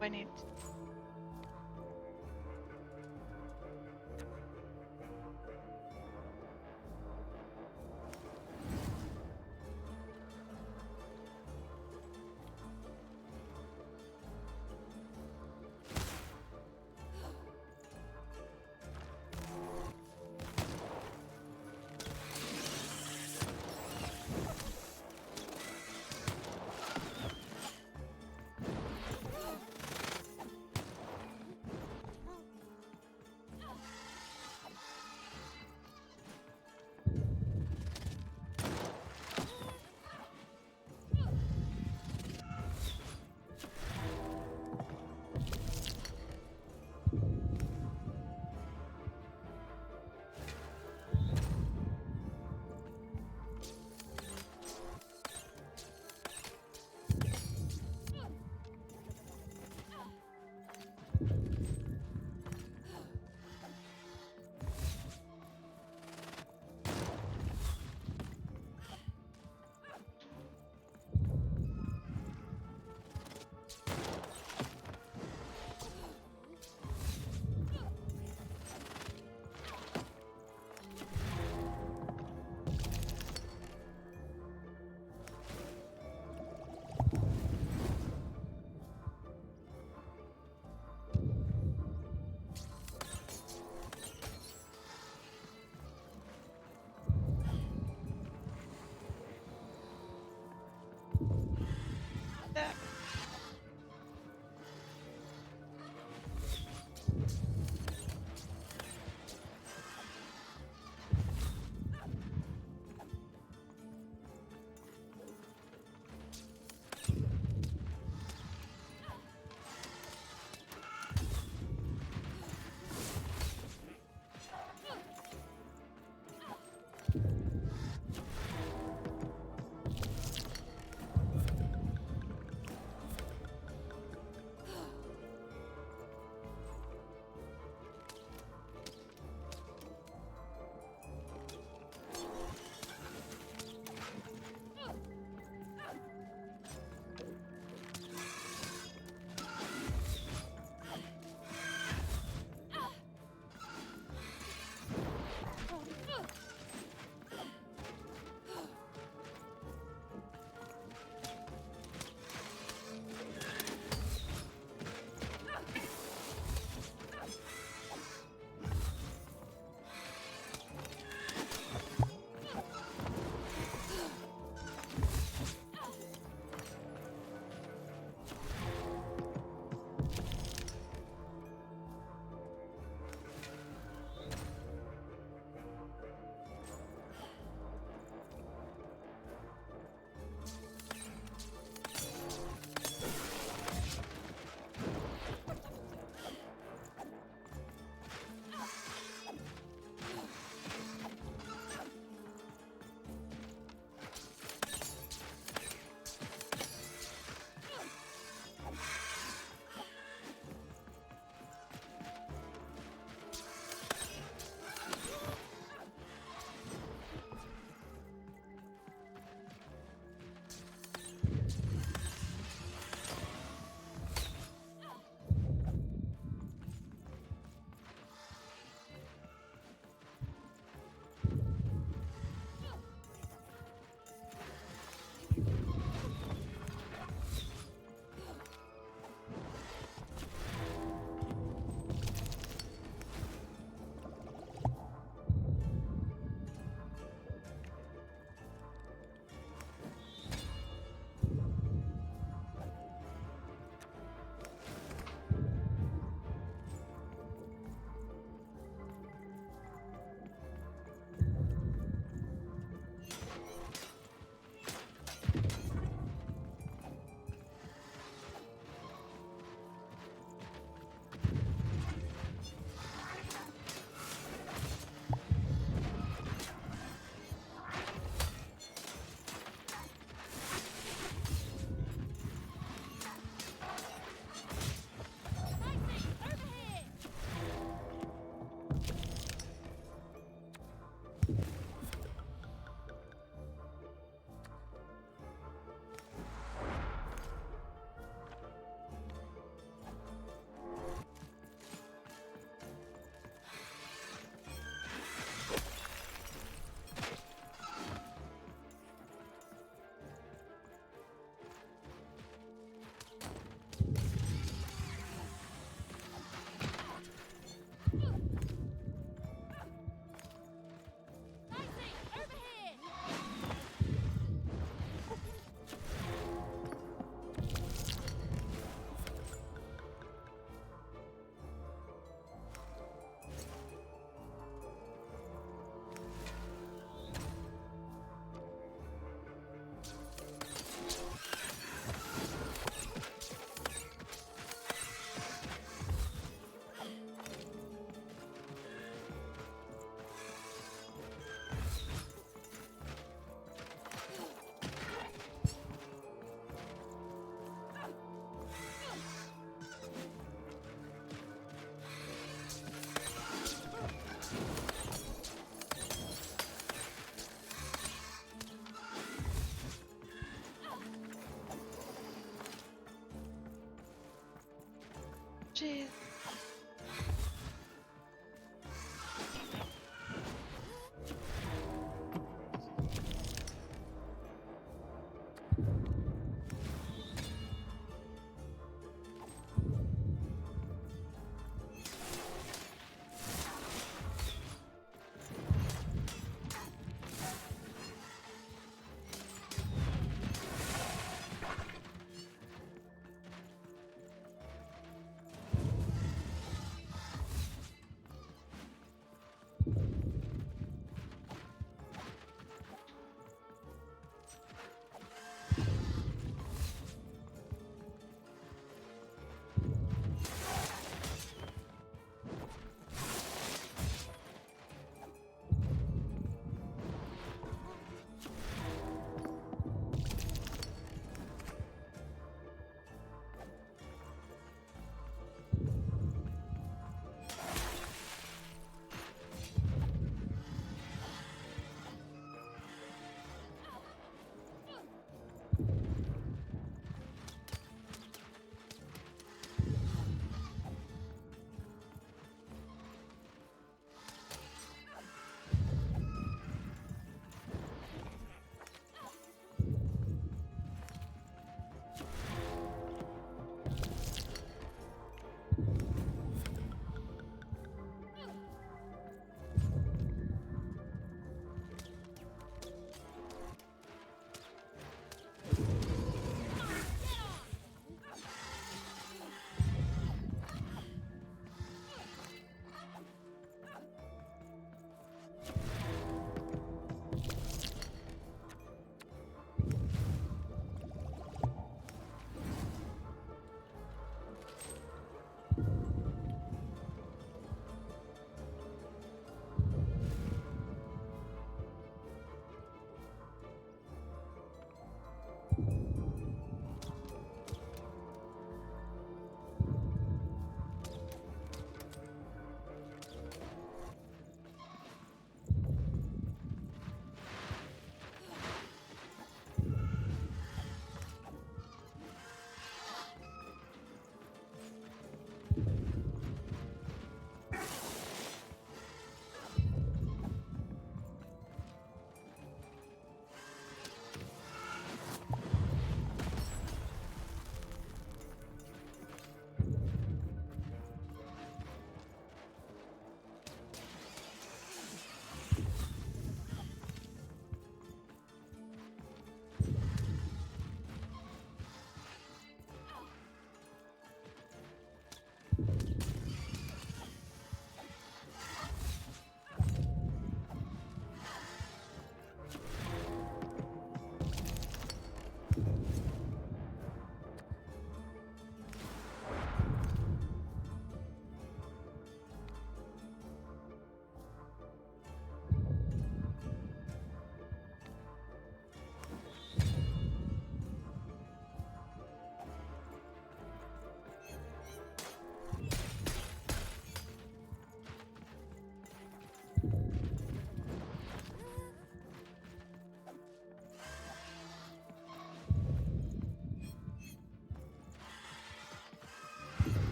I need.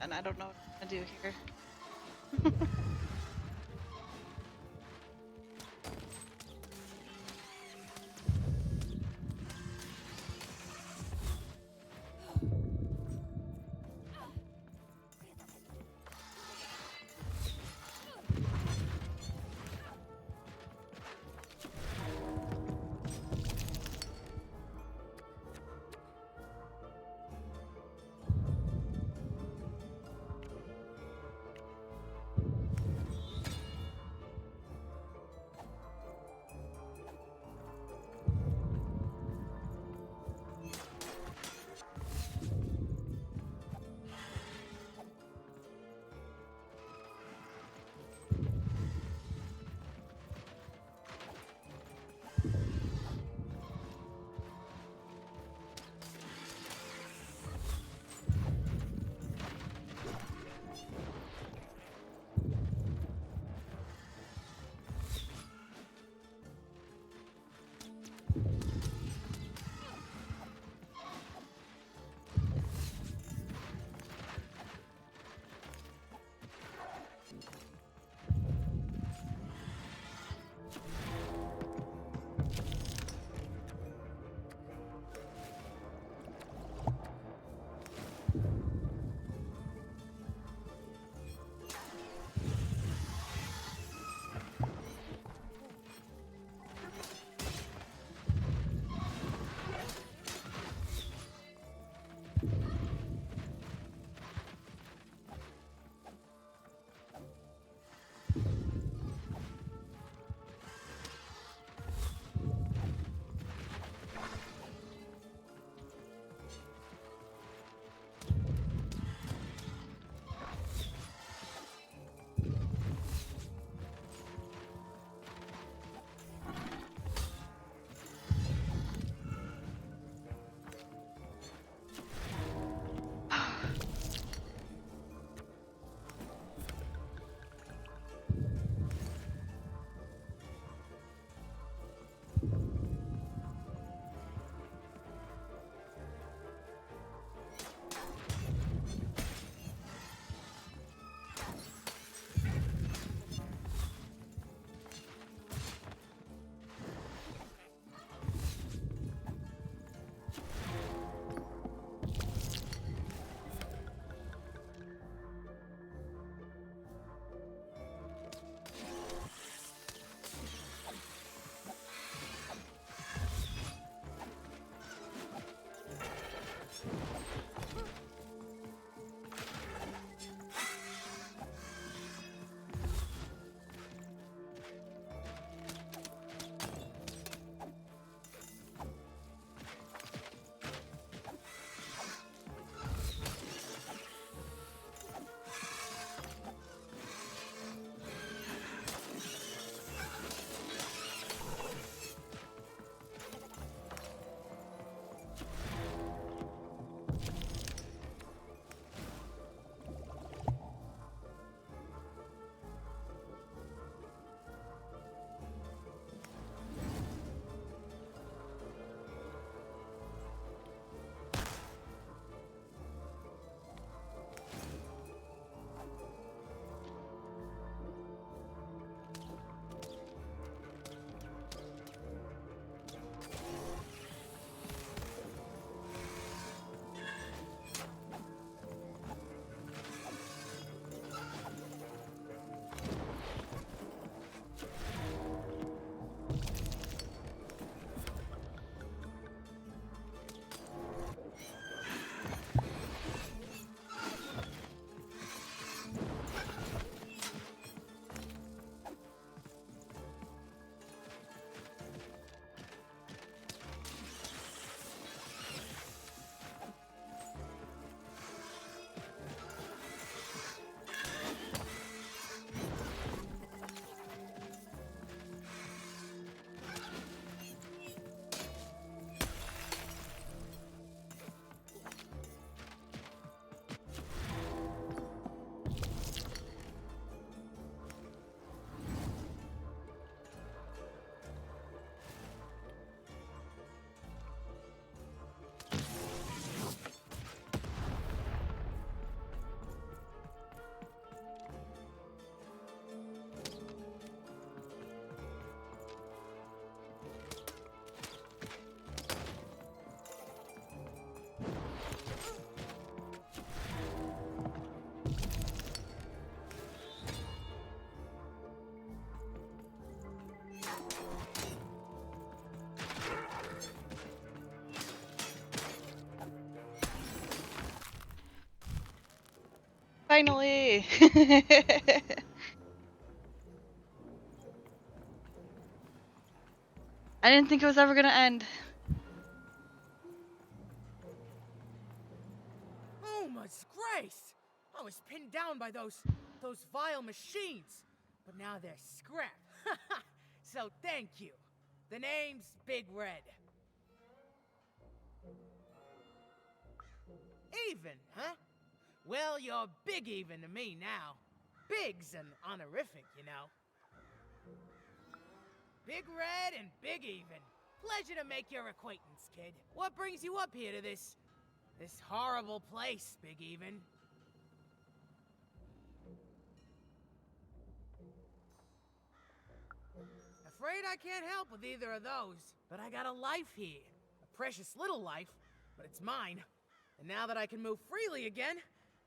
and I don't know what I'm gonna do here. Finally! I didn't think it was ever gonna end. Oh my grace! I was pinned down by those vile machines, but now they're scrap. So thank you. The name's Big Red. Even, huh? Well, you're big even to me now. Big's an honorific, you know. Big Red and Big Even. Pleasure to make your acquaintance, kid. What brings you up here to this horrible place, Big Even? Afraid I can't help with either of those, but I got a life here. A precious little life, but it's mine. And now that I can move freely again,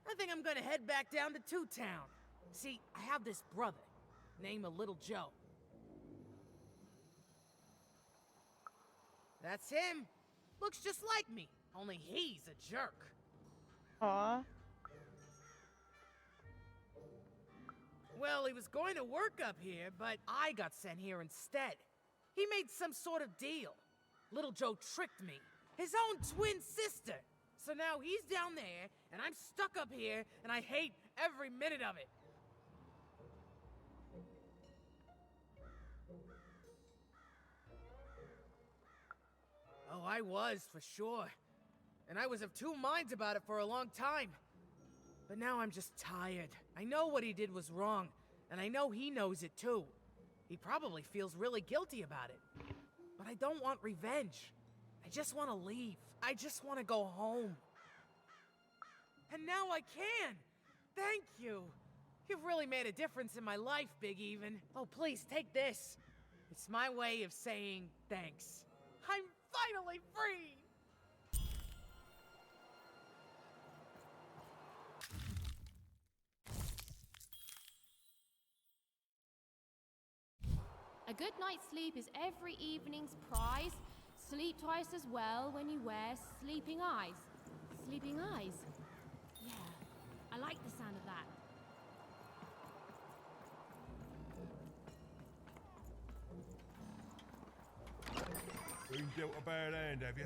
I think I'm gonna head back down to Two Town. See, I have this brother, named Little Joe. That's him. Looks just like me, only he's a jerk. Aww. Well, he was going to work up here, but I got sent here instead. He made some sort of deal. Little Joe tricked me. His own twin sister. So now he's down there, and I'm stuck up here, and I hate every minute of it. Oh, I was, for sure. And I was of two minds about it for a long time. But now I'm just tired. I know what he did was wrong, and I know he knows it too. He probably feels really guilty about it. But I don't want revenge. I just want to leave. I just want to go home. And now I can! Thank you! You've really made a difference in my life, Big Even. Oh, please, take this. It's my way of saying thanks. I'm finally free! A good night's sleep is every evening's prize. Sleep twice as well when you wear sleeping eyes. Sleeping eyes? Yeah, I like the sound of that. Been dealt a bad hand, have you?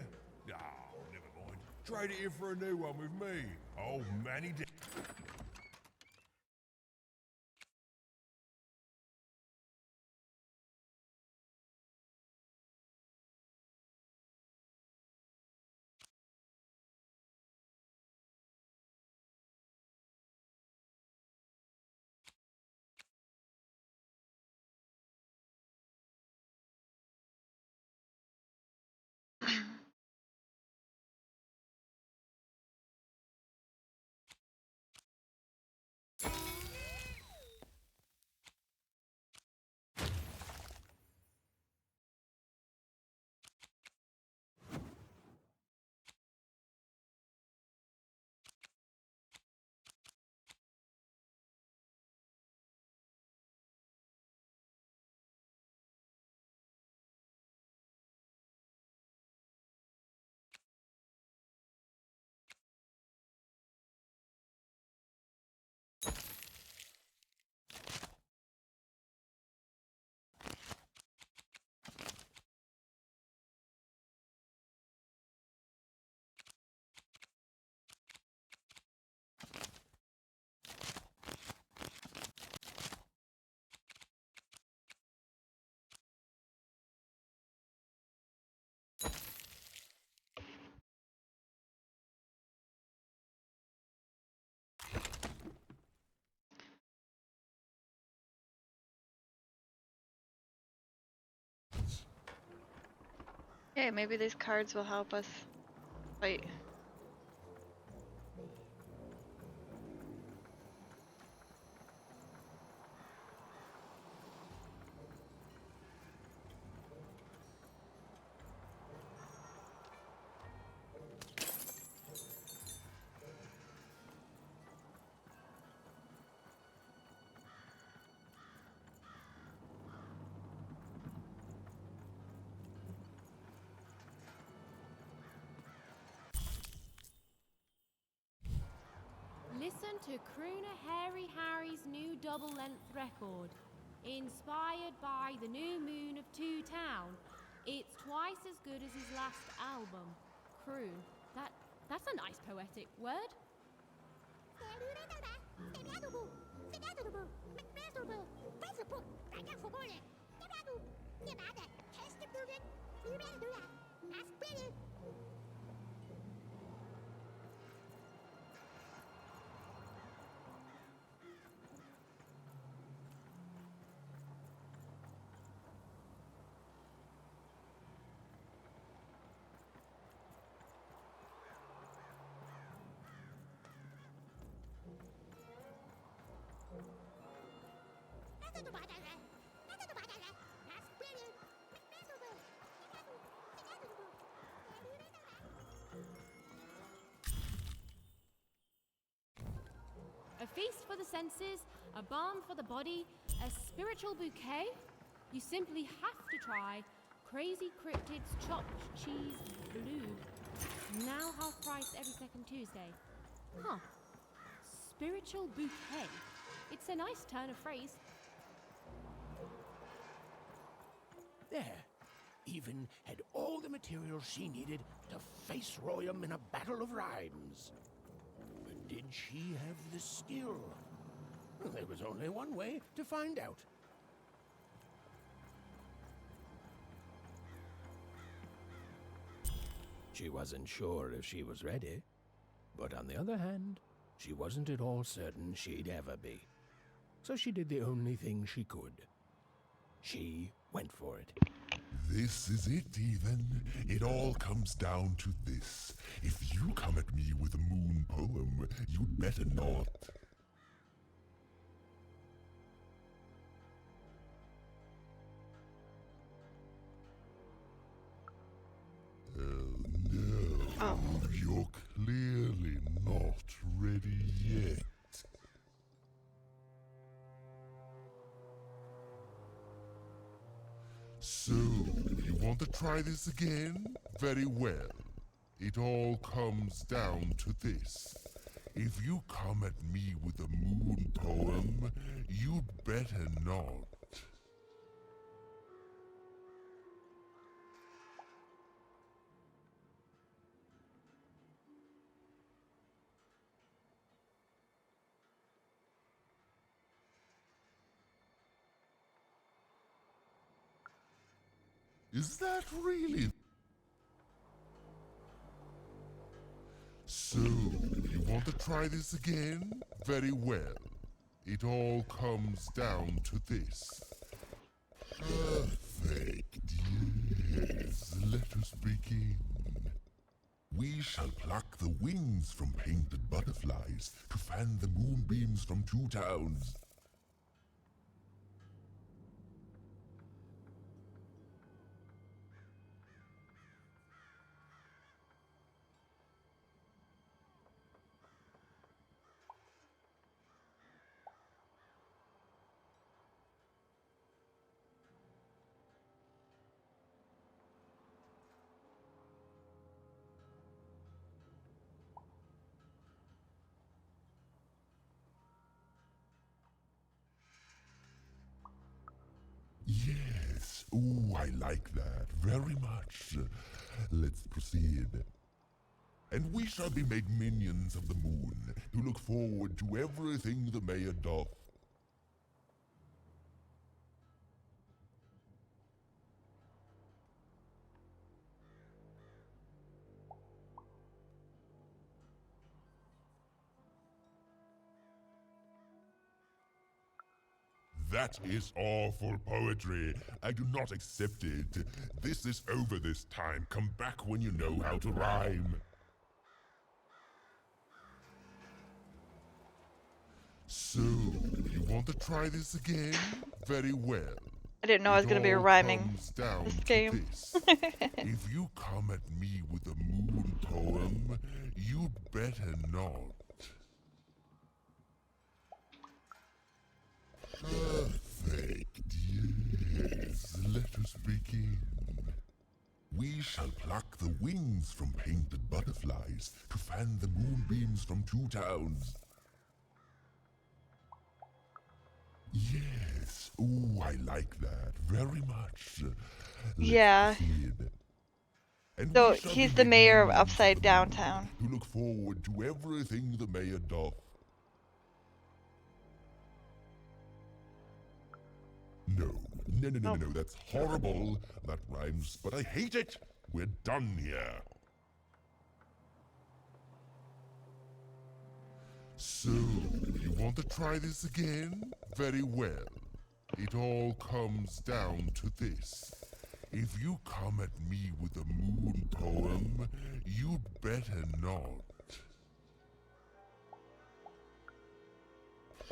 Oh, never mind. Trade it in for a new one with me. Old Manny D. Okay, maybe these cards will help us fight. Listen to Crooner Hairy Harry's new double-length record. Inspired by the new moon of Two Town. It's twice as good as his last album. Croon. That's a nice poetic word. A feast for the senses, a balm for the body, a spiritual bouquet? You simply have to try Crazy Cryptid's Chopped Cheese Blue. Now half price every second Tuesday. Huh. Spiritual bouquet. It's a nice turn of phrase. There. Even had all the materials she needed to face Royam in a battle of rhymes. But did she have the skill? Well, there was only one way to find out. She wasn't sure if she was ready. But on the other hand, she wasn't at all certain she'd ever be. So she did the only thing she could. She went for it. This is it, Ethan. It all comes down to this. If you come at me with a moon poem, you'd better not. No. You're clearly not ready yet. So, you want to try this again? Very well. It all comes down to this. If you come at me with a moon poem, you'd better not. Is that really? So, you want to try this again? Very well. It all comes down to this. Perfect, yes. Let us begin. We shall pluck the wings from painted butterflies to fan the moonbeams from Two Towns. Yes. Ooh, I like that very much. Let's proceed. And we shall be made minions of the moon, to look forward to everything the mayor doth. That is awful poetry. I do not accept it. This is over this time. Come back when you know how to rhyme. So, you want to try this again? Very well. I didn't know I was going to be rhyming this game. If you come at me with a moon poem, you'd better not. Perfect, yes. Let us begin. We shall pluck the wings from painted butterflies to fan the moonbeams from Two Towns. Yes. Ooh, I like that very much. Let's Yeah. proceed. And So we shall he's be the made mayor of minions Upside the Downtown. moon, who look forward to everything the mayor doth. No, that's horrible. That rhymes, but I hate it. We're done here. So, you want to try this again? Very well. It all comes down to this. If you come at me with a moon poem, you'd better not.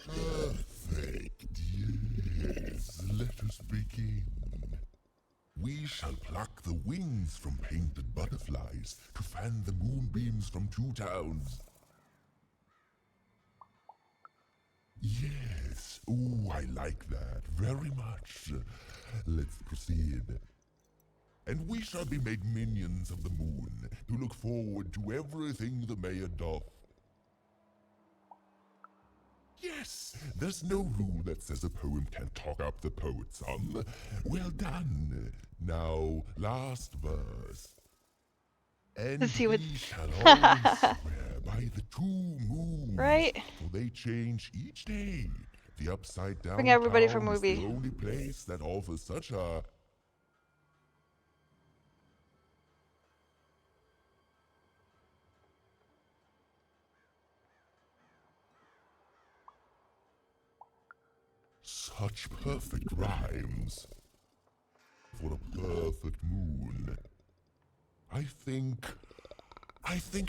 Perfect, yes. Let us begin. We shall pluck the wings from painted butterflies to fan the moonbeams from two towns. Yes. Ooh, I like that very much. Let's proceed. And we shall be made minions of the moon, who look forward to everything the mayor doth. Yes, there's no rule that says a poem can't talk up the poet's son. Well done. Now, last verse. And Let's see what. we shall always swear by the two moons, Right? for they change each day. The Upside Down Bring everybody for Town is movie. the only place that offers such a such perfect rhymes for a perfect moon. I think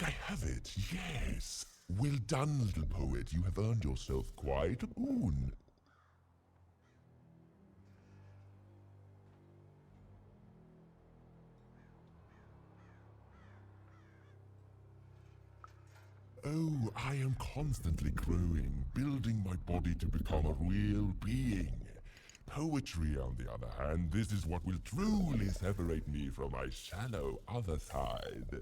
I have it, yes. Well done, little poet. You have earned yourself quite a moon. Oh, I am constantly growing, building my body to become a real being. Poetry, on the other hand, this is what will truly separate me from my shallow other side.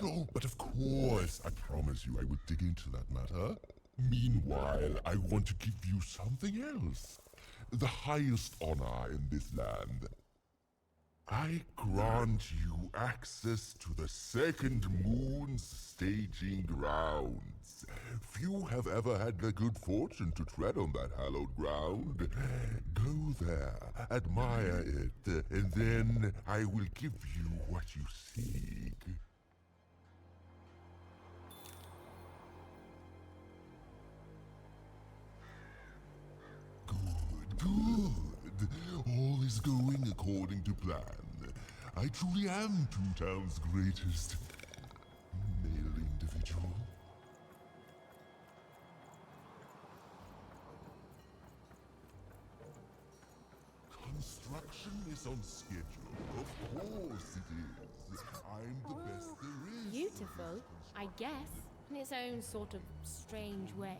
Oh, but of course, I promise you I will dig into that matter. Meanwhile, I want to give you something else. The highest honor in this land. I grant you access to the second moon's staging grounds. Few have ever had the good fortune to tread on that hallowed ground. Go there, admire it, and then I will give you what you seek. Good. All is going according to plan. I truly am Two Town's greatest male individual. Construction is on schedule. Of course it is. I'm the best there is. Beautiful, I guess, in its own sort of strange way.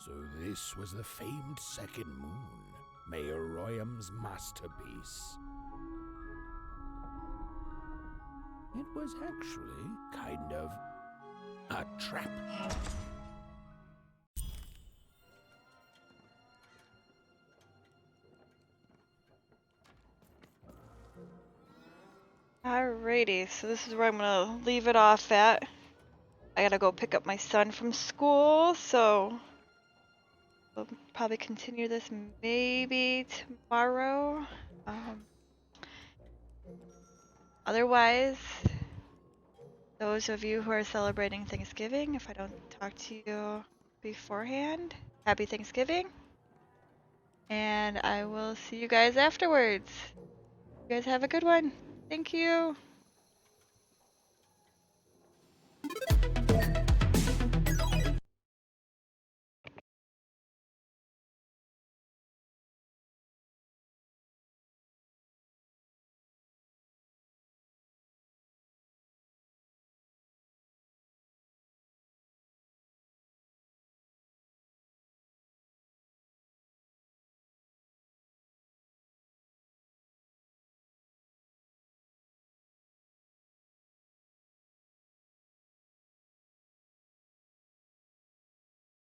So this was the famed second moon, Mayor Royham's masterpiece. It was actually kind of a trap. Alrighty, so this is where I'm gonna leave it off at. I gotta go pick up my son from school, so we'll probably continue this maybe tomorrow. Otherwise, those of you who are celebrating Thanksgiving, if I don't talk to you beforehand, happy Thanksgiving. And I will see you guys afterwards. You guys have a good one. Thank you.